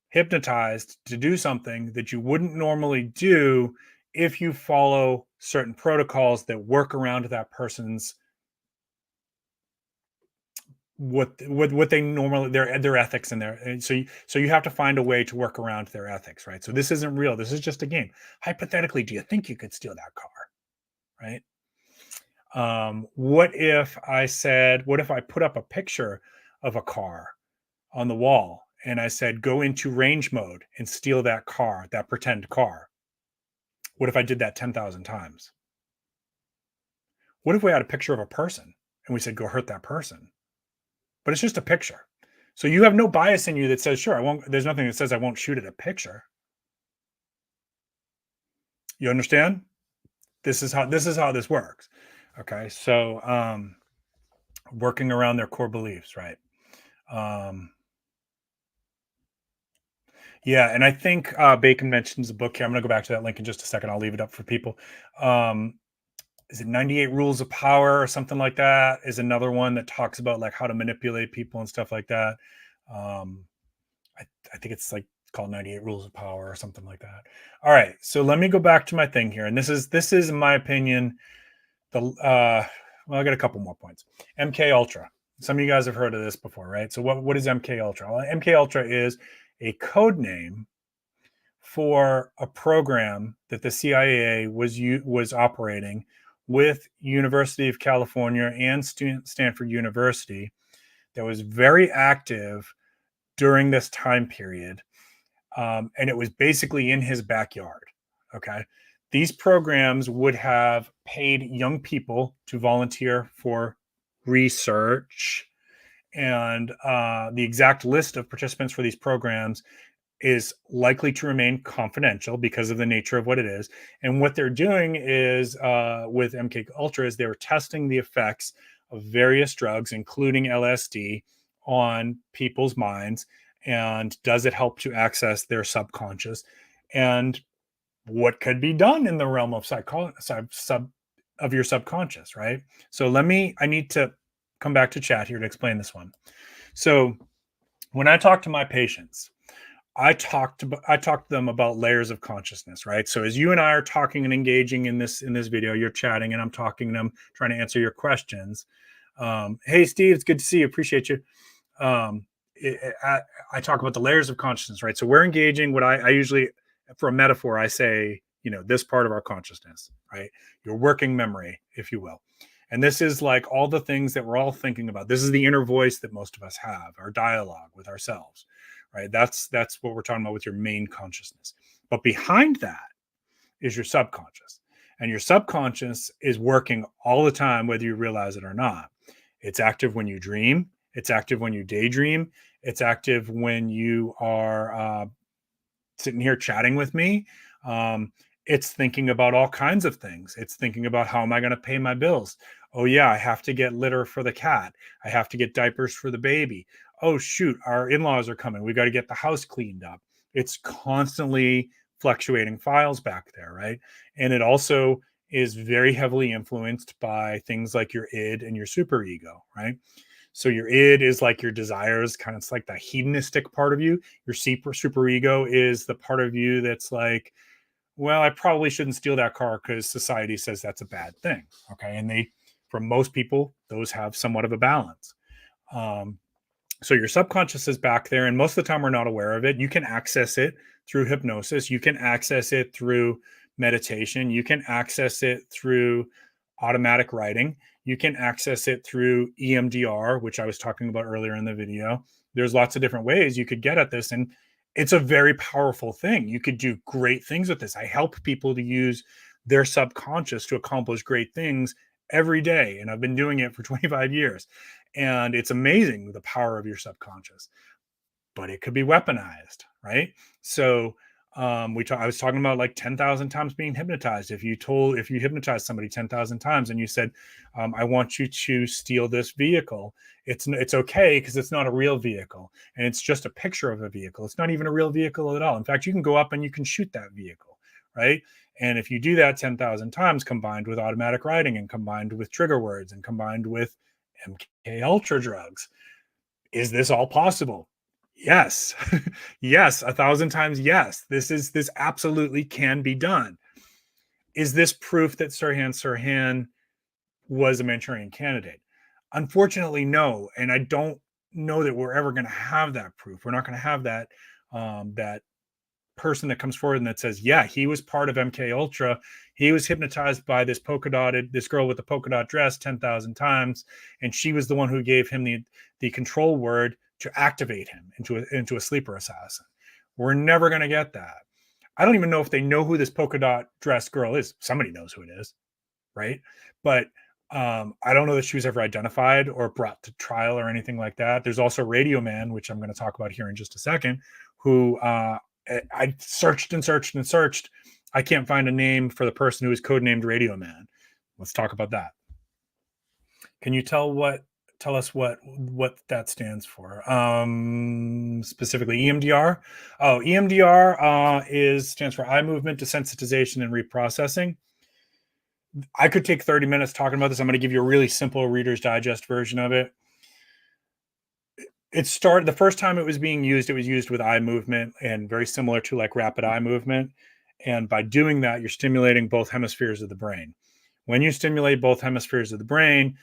hypnotized to do something that you wouldn't normally do if you follow certain protocols that work around that person's what they normally, their ethics in there. So you have to find a way to work around their ethics, right? So this isn't real. This is just a game. Hypothetically, do you think you could steal that car, right? What if I put up a picture of a car on the wall and I said, go into range mode and steal that car, that pretend car. What if I did that 10,000 times? What if we had a picture of a person and we said, go hurt that person? But it's just a picture. So you have no bias in you that says, sure, I won't, there's nothing that says I won't shoot at a picture. You understand? This is how this works. Okay. So working around their core beliefs, right? Yeah, and I think Bacon mentions a book here. I'm going to go back to that link in just a second. I'll leave it up for people. Is it 98 Rules of Power or something like that? Is another one that talks about like how to manipulate people and stuff like that. I think it's like called 98 Rules of Power or something like that. All right, so let me go back to my thing here, and this is in my opinion the well, I got a couple more points. MK Ultra. Some of you guys have heard of this before, right? So what is MK Ultra? Well, MK Ultra is a code name for a program that the CIA was operating with University of California and Stanford University that was very active during this time period. And it was basically in his backyard. Okay. These programs would have paid young people to volunteer for research. And the exact list of participants for these programs is likely to remain confidential because of the nature of what it is. And what they're doing is with MK Ultra is they were testing the effects of various drugs, including LSD, on people's minds. And does it help to access their subconscious? And what could be done in the realm of of your subconscious, right? So I need to come back to chat here to explain this one. So when I talk to my patients, I talk to them about layers of consciousness, right? So as you and I are talking and engaging in this video, you're chatting and I'm talking to them, trying to answer your questions. Hey, Steve, it's good to see you. Appreciate you. I talk about the layers of consciousness, right? So we're engaging what I usually, for a metaphor, I say, this part of our consciousness, right? Your working memory, if you will. And this is like all the things that we're all thinking about. This is the inner voice that most of us have, our dialogue with ourselves, right? That's what we're talking about with your main consciousness. But behind that is your subconscious. And your subconscious is working all the time, whether you realize it or not. It's active when you dream. It's active when you daydream. It's active when you are sitting here chatting with me. It's thinking about all kinds of things. It's thinking about, how am I going to pay my bills? Oh yeah, I have to get litter for the cat. I have to get diapers for the baby. Oh shoot, our in-laws are coming. We got to get the house cleaned up. It's constantly fluctuating files back there, right? And it also is very heavily influenced by things like your id and your superego, right? So your id is like your desires, kind of, it's like the hedonistic part of you. Your superego is the part of you that's like, well, I probably shouldn't steal that car because society says that's a bad thing. Okay. And for most people, those have somewhat of a balance. So your subconscious is back there, and most of the time we're not aware of it. You can access it through hypnosis. You can access it through meditation. You can access it through automatic writing. You can access it through EMDR, which I was talking about earlier in the video. There's lots of different ways you could get at this, and it's a very powerful thing. You could do great things with this. I help people to use their subconscious to accomplish great things every day, and I've been doing it for 25 years. And it's amazing the power of your subconscious, but it could be weaponized, right? So I was talking about like 10,000 times being hypnotized. If you hypnotized somebody 10,000 times and you said, I want you to steal this vehicle, it's okay because it's not a real vehicle and it's just a picture of a vehicle. It's not even a real vehicle at all. In fact, you can go up and you can shoot that vehicle, right? And if you do that 10,000 times combined with automatic writing and combined with trigger words and combined with MK Ultra drugs, is this all possible? Yes. Yes, 1,000 times yes. This absolutely can be done. Is this proof that Sirhan was a Manchurian candidate? Unfortunately, no. And I don't know that we're ever going to have that proof. We're not going to have that that person that comes forward and that says, yeah, he was part of MK Ultra. He was hypnotized by this girl with the polka dot dress 10,000 times. And she was the one who gave him the control word to activate him into a sleeper assassin. We're never going to get that. I don't even know if they know who this polka dot dress girl is. Somebody knows who it is, right? But I don't know that she was ever identified or brought to trial or anything like that. There's also Radio Man, which I'm going to talk about here in just a second, who I searched and searched and searched. I can't find a name for the person who is codenamed Radio Man. Let's talk about that. Can you tell us what that stands for? Specifically EMDR. Oh, EMDR stands for eye movement desensitization and reprocessing. I could take 30 minutes talking about this. I'm going to give you a really simple Reader's Digest version of it. It started the first time it was used with eye movement, and very similar to like rapid eye movement. And by doing that, you're stimulating both hemispheres of the brain. When you stimulate both hemispheres of the brain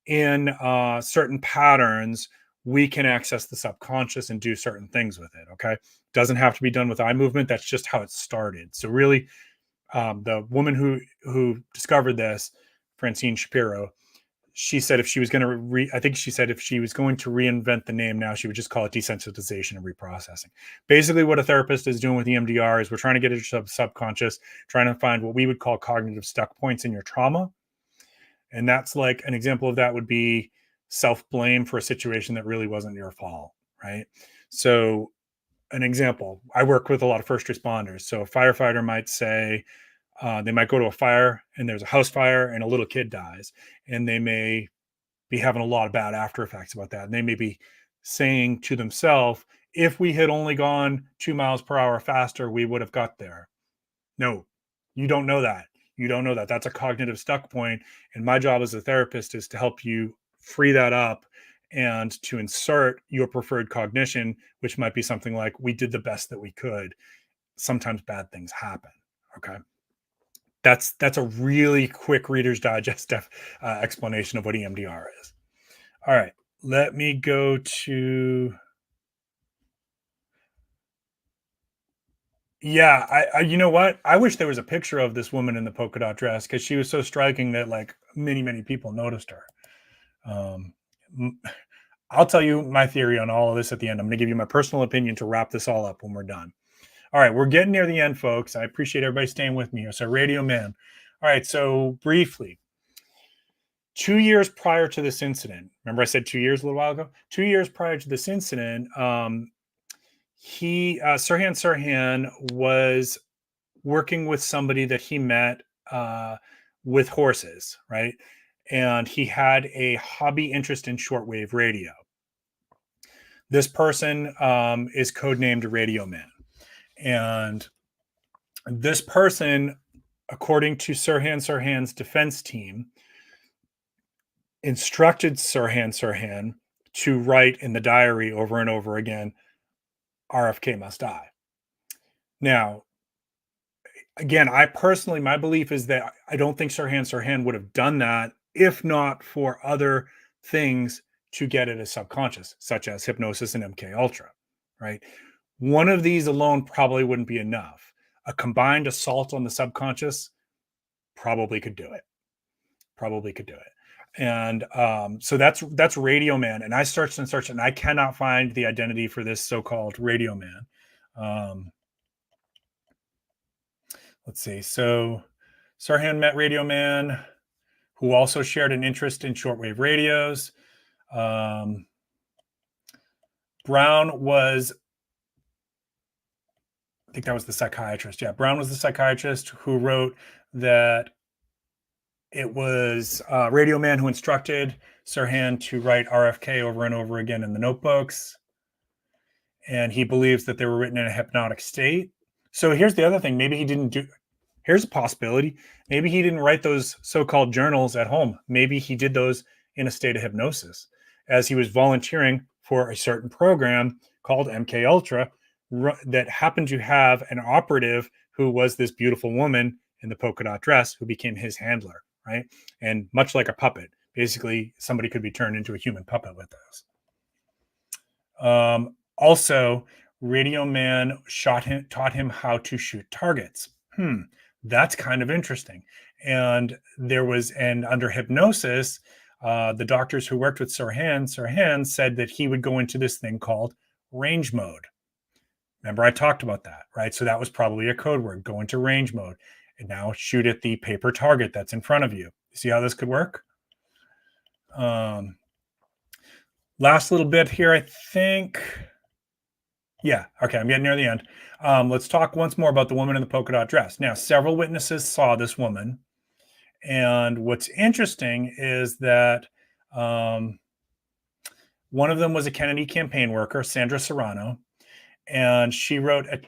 in certain patterns, we can access the subconscious and do certain things with it. Okay. Doesn't have to be done with eye movement. That's just how it started. So really, the woman who discovered this, Francine Shapiro, she said if she was going to if she was going to reinvent the name now, she would just call it desensitization and reprocessing. Basically, what a therapist is doing with EMDR is we're trying to get at your subconscious, trying to find what we would call cognitive stuck points in your trauma. And that's like an example of that would be self-blame for a situation that really wasn't your fault, right? So an example, I work with a lot of first responders. So a firefighter might say, they might go to a fire and there's a house fire and a little kid dies, and they may be having a lot of bad after effects about that. And they may be saying to themselves, if we had only gone 2 miles per hour faster, we would have got there. No, you don't know that. You don't know that. That's a cognitive stuck point. And my job as a therapist is to help you free that up and to insert your preferred cognition, which might be something like, we did the best that we could. Sometimes bad things happen. Okay. That's a really quick Reader's Digest explanation of what EMDR is. All right, let me go to. Yeah, I you know what? I wish there was a picture of this woman in the polka dot dress because she was so striking that like many people noticed her. I'll tell you my theory on all of this at the end. I'm going to give you my personal opinion to wrap this all up when we're done. All right, we're getting near the end, folks. I appreciate everybody staying with me here. So Radio Man. All right, so briefly, 2 years prior to this incident, remember I said 2 years a little while ago? 2 years prior to this incident, Sirhan Sirhan was working with somebody that he met with horses, right? And he had a hobby interest in shortwave radio. This person is codenamed Radio Man. And this person, according to Sirhan Sirhan's defense team, instructed Sirhan Sirhan to write in the diary over and over again, RFK must die. Now, again, my belief is that I don't think Sirhan Sirhan would have done that if not for other things to get at his subconscious, such as hypnosis and MK Ultra, right? One of these alone probably wouldn't be enough. A combined assault on the subconscious probably could do it. And so that's Radio Man. And I searched and searched, and I cannot find the identity for this so-called Radio Man. Let's see. So Sirhan met Radio Man, who also shared an interest in shortwave radios. Brown was, I think that was the psychiatrist. Yeah, Brown was the psychiatrist who wrote that it was Radio Man who instructed Sirhan to write RFK over and over again in the notebooks. And he believes that they were written in a hypnotic state. So here's the other thing. Here's a possibility. Maybe he didn't write those so-called journals at home. Maybe he did those in a state of hypnosis as he was volunteering for a certain program called MK Ultra that happened to have an operative who was this beautiful woman in the polka dot dress who became his handler, right? And much like a puppet, basically somebody could be turned into a human puppet with this. Also, Radio Man taught him how to shoot targets. That's kind of interesting. And under hypnosis, the doctors who worked with Sirhan said that he would go into this thing called range mode. Remember, I talked about that, right? So that was probably a code word, go into range mode, and now shoot at the paper target that's in front of you. See how this could work? Last little bit here, I think. Yeah, okay, I'm getting near the end. Let's talk once more about the woman in the polka dot dress. Now, several witnesses saw this woman. And what's interesting is that one of them was a Kennedy campaign worker, Sandra Serrano, and she wrote a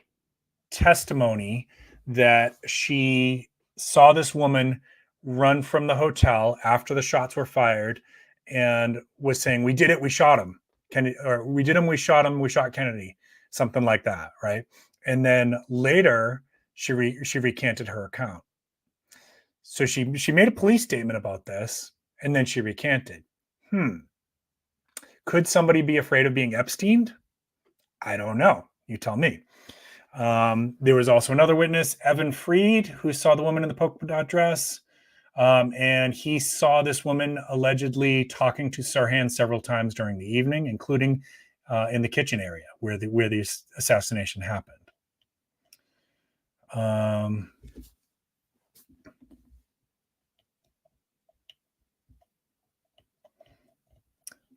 testimony that she saw this woman run from the hotel after the shots were fired and was saying, "We did it, we shot him." Kennedy, or "We did him, we shot him, we shot Kennedy," something like that, right? And then later she recanted her account. So she made a police statement about this, and then she recanted. Could somebody be afraid of being Epsteined? I don't know. You tell me. There was also another witness, Evan Freed, who saw the woman in the polka dot dress. And he saw this woman allegedly talking to Sirhan several times during the evening, including in the kitchen area where the assassination happened.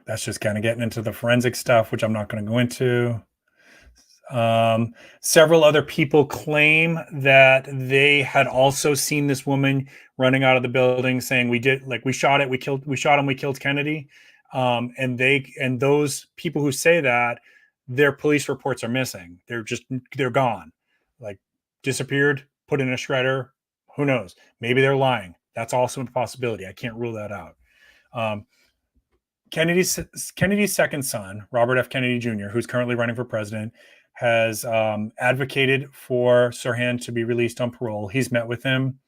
That's just kind of getting into the forensic stuff, which I'm not going to go into. Several other people claim that they had also seen this woman running out of the building saying, "We did, like, we shot it, we shot him, we killed Kennedy." And those people who say that, their police reports are missing. They're gone, like disappeared, put in a shredder. Who knows? Maybe they're lying. That's also a possibility. I can't rule that out. Kennedy's second son, Robert F. Kennedy Jr., who's currently running for president, has advocated for Sirhan to be released on parole. He's met with him.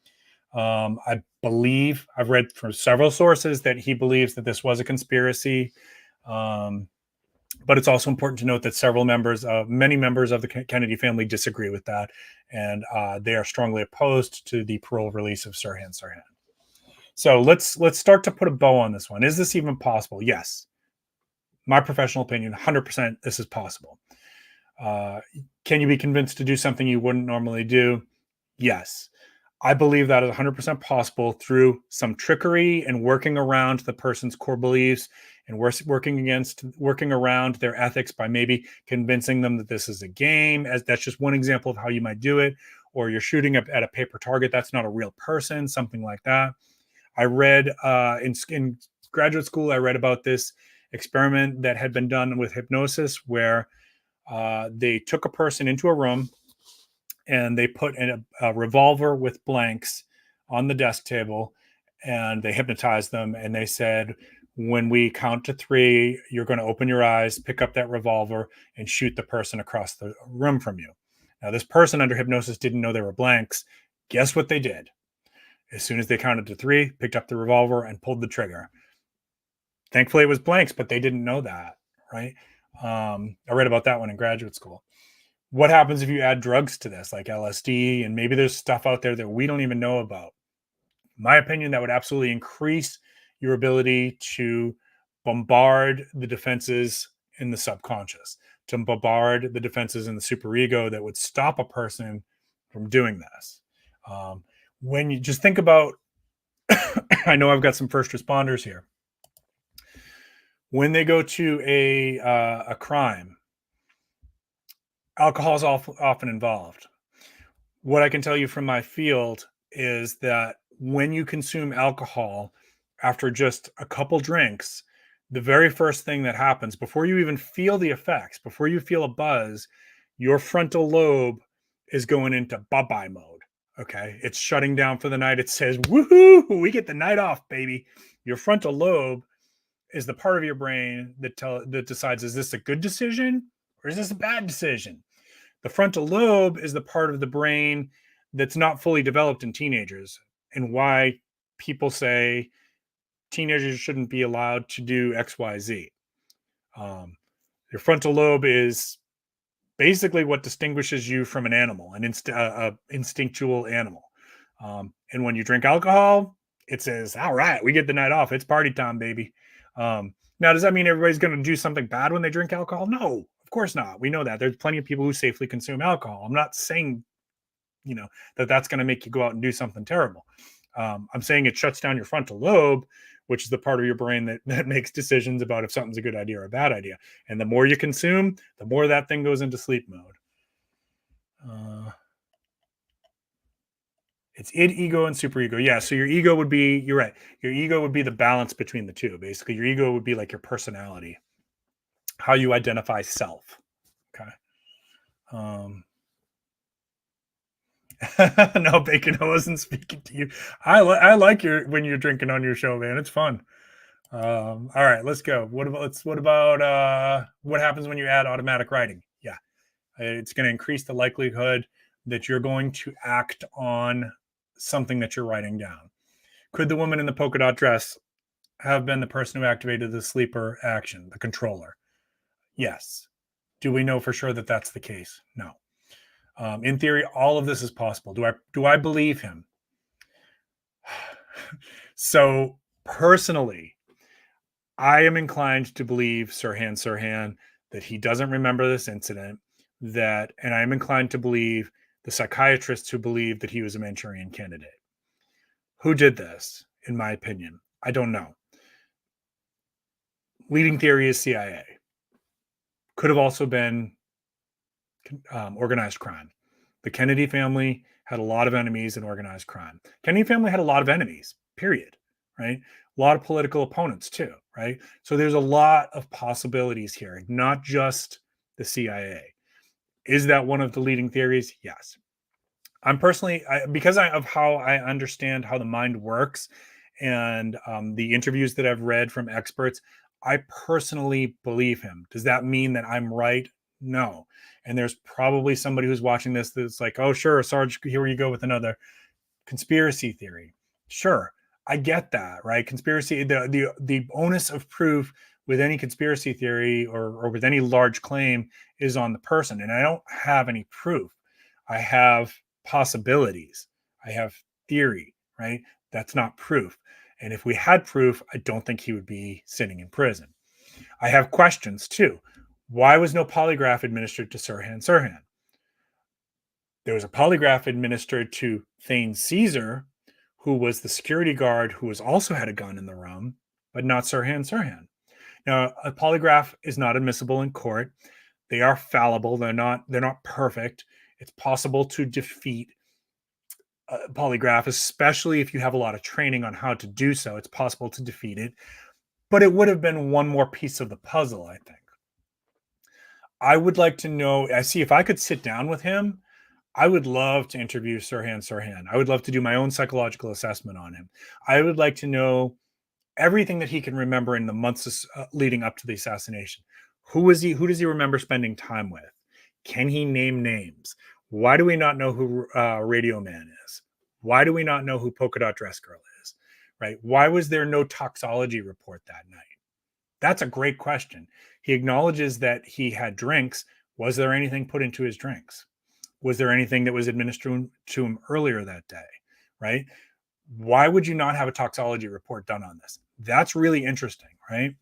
I believe, I've read from several sources that he believes that this was a conspiracy. But it's also important to note that many members of the Kennedy family disagree with that, and they are strongly opposed to the parole release of Sirhan. So let's start to put a bow on this one. Is this even possible? Yes. My professional opinion, 100% this is possible. Can you be convinced to do something you wouldn't normally do? Yes. I believe that is 100% possible through some trickery and working around the person's core beliefs and working around their ethics by maybe convincing them that this is a game. As that's just one example of how you might do it. Or you're shooting at a paper target. That's not a real person, something like that. I read in graduate school, I read about this experiment that had been done with hypnosis where they took a person into a room and they put in a revolver with blanks on the desk table and they hypnotized them. And they said, when we count to 3, you're going to open your eyes, pick up that revolver and shoot the person across the room from you. Now, this person under hypnosis didn't know they were blanks. Guess what they did? As soon as they counted to 3, picked up the revolver and pulled the trigger. Thankfully, it was blanks, but they didn't know that, right? I read about that one in graduate school. What happens if you add drugs to this, like LSD, and maybe there's stuff out there that we don't even know about? In my opinion, that would absolutely increase your ability to bombard the defenses in the subconscious, to bombard the defenses in the superego that would stop a person from doing this. When you just think about, I know I've got some first responders here. When they go to a crime, alcohol is often involved. What I can tell you from my field is that when you consume alcohol after just a couple drinks, the very first thing that happens before you even feel the effects, before you feel a buzz, your frontal lobe is going into bye-bye mode. Okay, it's shutting down for the night. It says, "Woohoo! We get the night off, baby." Your frontal lobe is the part of your brain that decides, is this a good decision or is this a bad decision? The frontal lobe is the part of the brain that's not fully developed in teenagers, and why people say teenagers shouldn't be allowed to do X, Y, Z. Your frontal lobe is basically what distinguishes you from an animal, an instinctual animal. And when you drink alcohol, it says, all right, we get the night off. It's party time, baby. Now, does that mean everybody's going to do something bad when they drink alcohol? No, of course not. We know that. There's plenty of people who safely consume alcohol. I'm not saying, that's going to make you go out and do something terrible. I'm saying it shuts down your frontal lobe, which is the part of your brain that makes decisions about if something's a good idea or a bad idea. And the more you consume, the more that thing goes into sleep mode. It's id, ego, and superego. Yeah, so your ego would be, you're right. Your ego would be the balance between the two. Basically, your ego would be like your personality, how you identify self. Okay. No, Bacon, I wasn't speaking to you. I like when you're drinking on your show, man. It's fun. All right, let's go. What about what happens when you add automatic writing? Yeah, it's going to increase the likelihood that you're going to act on something that you're writing down. Could the woman in the polka dot dress have been the person who activated the sleeper action, the controller? Yes. Do we know for sure that that's the case? No. In theory, all of this is possible. Do I believe him? So personally, I am inclined to believe Sirhan that he doesn't remember this incident, and I am inclined to believe the psychiatrists who believe that he was a Manchurian candidate. Who did this, in my opinion? I don't know. Leading theory is CIA. Could have also been organized crime. The Kennedy family had a lot of enemies in organized crime. Kennedy family had a lot of enemies, period, right? A lot of political opponents too, right? So there's a lot of possibilities here, not just the CIA. Is that one of the leading theories? Yes. I'm personally, because of how I understand how the mind works and the interviews that I've read from experts, I personally believe him. Does that mean that I'm right? No. And there's probably somebody who's watching this that's like, oh, sure, Sarge, here you go with another conspiracy theory. Sure, I get that, right? Conspiracy, the onus of proof with any conspiracy theory or with any large claim is on the person. And I don't have any proof. I have possibilities. I have theory, right? That's not proof. And if we had proof, I don't think he would be sitting in prison. I have questions too. Why was no polygraph administered to Sirhan? There was a polygraph administered to Thane Caesar, who was the security guard who also had a gun in the room, but not Sirhan. Now, a polygraph is not admissible in court. They are fallible. They're not perfect. It's possible to defeat a polygraph, especially if you have a lot of training on how to do so. It's possible to defeat it, but it would have been one more piece of the puzzle, I think. I would like to know, I see if I could sit down with him, I would love to interview Sirhan. I would love to do my own psychological assessment on him. I would like to know everything that he can remember in the months leading up to the assassination. Who does he remember spending time with? Can he name names? Why do we not know who Radio Man is? Why do we not know who Polka Dot Dress Girl is? Right? Why was there no toxology report that night? That's a great question. He acknowledges that he had drinks. Was there anything put into his drinks? Was there anything that was administered to him earlier that day? Right? Why would you not have a toxology report done on this? That's really interesting, right?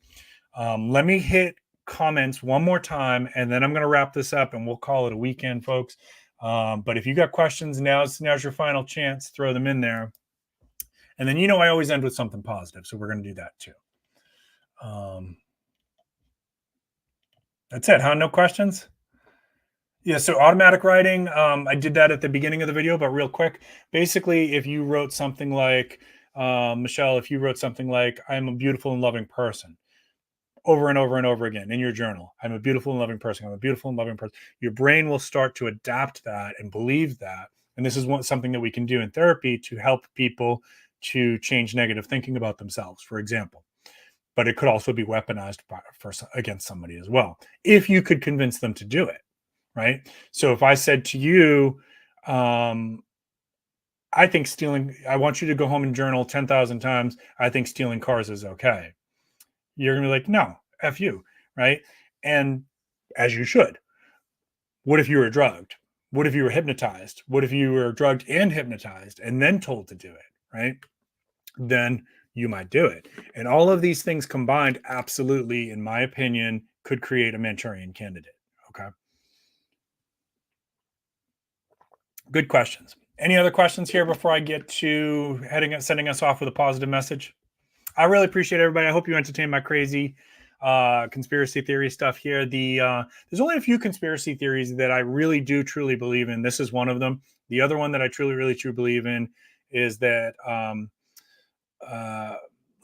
Let me hit comments one more time, and then I'm going to wrap this up, and we'll call it a weekend, folks. But if you got questions, now's your final chance. Throw them in there. And then, I always end with something positive, so we're going to do that too. That's it, huh? No questions? Yeah, so automatic writing, I did that at the beginning of the video, but real quick, basically, if you wrote something like, Michelle, if you wrote something like, I'm a beautiful and loving person, over and over and over again in your journal, I'm a beautiful and loving person, I'm a beautiful and loving person, your brain will start to adapt that and believe that. And this is something that we can do in therapy to help people to change negative thinking about themselves, for example. But it could also be weaponized against somebody as well, if you could convince them to do it. Right. So if I said to you, I think I want you to go home and journal 10,000 times. I think stealing cars is okay. You're going to be like, no, F you. Right. And as you should. What if you were drugged? What if you were hypnotized? What if you were drugged and hypnotized and then told to do it? Right. then you might do it. And all of these things combined, absolutely, in my opinion, could create a Manchurian candidate. Okay. Good questions. Any other questions here before I get to sending us off with a positive message? I really appreciate everybody. I hope you entertained my crazy conspiracy theory stuff here. There's only a few conspiracy theories that I really do truly believe in. This is one of them. The other one that I truly believe in is that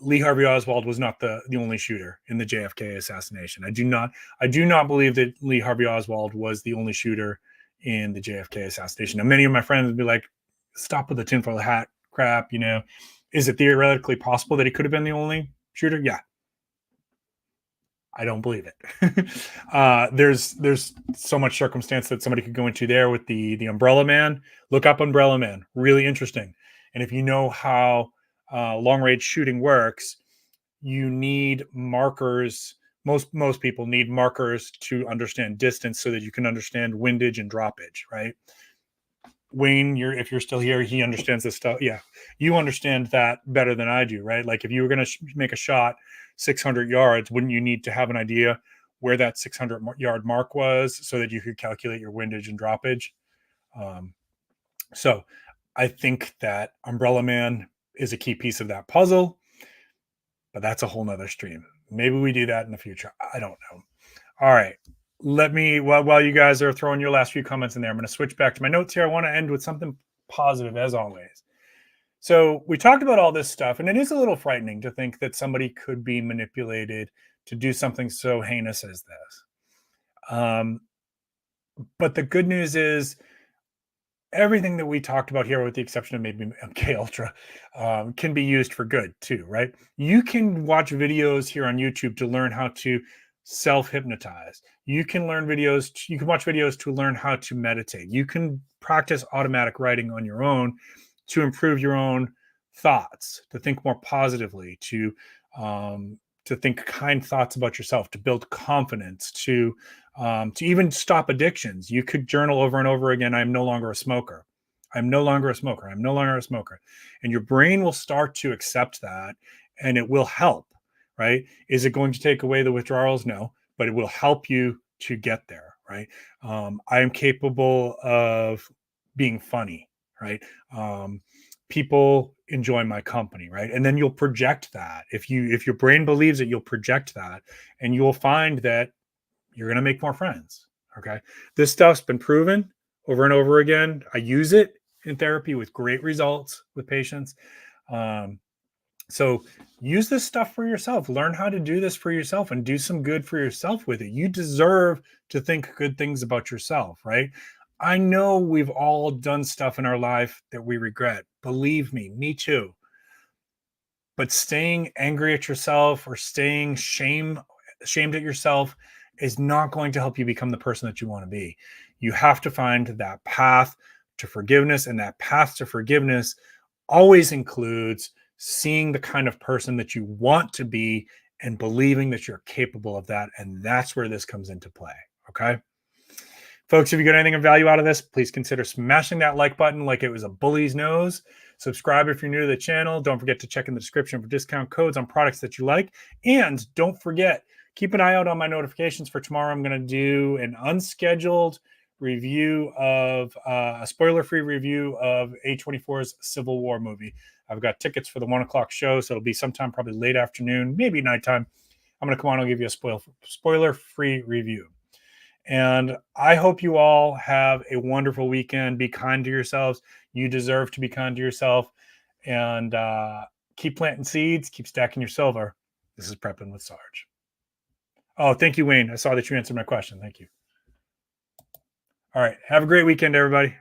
Lee Harvey Oswald was not the only shooter in the JFK assassination. I do not believe that Lee Harvey Oswald was the only shooter in the JFK assassination. Now, many of my friends would be like, "Stop with the tinfoil hat crap." You know, is it theoretically possible that he could have been the only shooter? Yeah. I don't believe it. There's so much circumstance that somebody could go into there with the Umbrella Man. Look up Umbrella Man. Really interesting. And if you know how long range shooting works, you need markers. Most people need markers to understand distance so that you can understand windage and droppage, right? Wayne, if you're still here, he understands this stuff. Yeah, you understand that better than I do, right? Like if you were going to make a shot 600 yards, wouldn't you need to have an idea where that 600-yard mark was so that you could calculate your windage and droppage? So I think that Umbrella Man is a key piece of that puzzle, but that's a whole nother stream. Maybe we do that in the future. I don't know. All right. Let me, while you guys are throwing your last few comments in there, I'm going to switch back to my notes here. I want to end with something positive as always. So we talked about all this stuff, and it is a little frightening to think that somebody could be manipulated to do something so heinous as this. But the good news is everything that we talked about here, with the exception of maybe MK Ultra, can be used for good too, right? You can watch videos here on YouTube to learn how to self-hypnotize. You can watch videos to learn how to meditate. You can practice automatic writing on your own to improve your own thoughts, to think more positively, to think kind thoughts about yourself, to build confidence, to even stop addictions. You could journal over and over again, "I'm no longer a smoker. I'm no longer a smoker. I'm no longer a smoker." And your brain will start to accept that, and it will help, right? Is it going to take away the withdrawals? No, but it will help you to get there, right? I am capable of being funny, right? People enjoy my company, right? And then you'll project that. If your brain believes it, you'll project that, and you'll find that you're going to make more friends. Okay. This stuff's been proven over and over again. I use it in therapy with great results with patients. So use this stuff for yourself. Learn how to do this for yourself and do some good for yourself with it. You deserve to think good things about yourself, right? I know we've all done stuff in our life that we regret. Believe me too. But staying angry at yourself or staying shamed at yourself is not going to help you become the person that you want to be. You have to find that path to forgiveness, and that path to forgiveness always includes seeing the kind of person that you want to be and believing that you're capable of that. And that's where this comes into play. Okay. Folks, if you got anything of value out of this, please consider smashing that like button like it was a bully's nose. Subscribe if you're new to the channel. Don't forget to check in the description for discount codes on products that you like. And don't forget, keep an eye out on my notifications for tomorrow. I'm going to do an unscheduled review of a spoiler-free review of A24's Civil War movie. I've got tickets for the 1 o'clock show, so it'll be sometime probably late afternoon, maybe nighttime. I'm going to come on and give you a spoiler-free review. And I hope you all have a wonderful weekend. Be kind to yourselves. You deserve to be kind to yourself. And keep planting seeds. Keep stacking your silver. This is Prepping with Sarge. Oh, thank you, Wayne. I saw that you answered my question. Thank you. All right. Have a great weekend, everybody.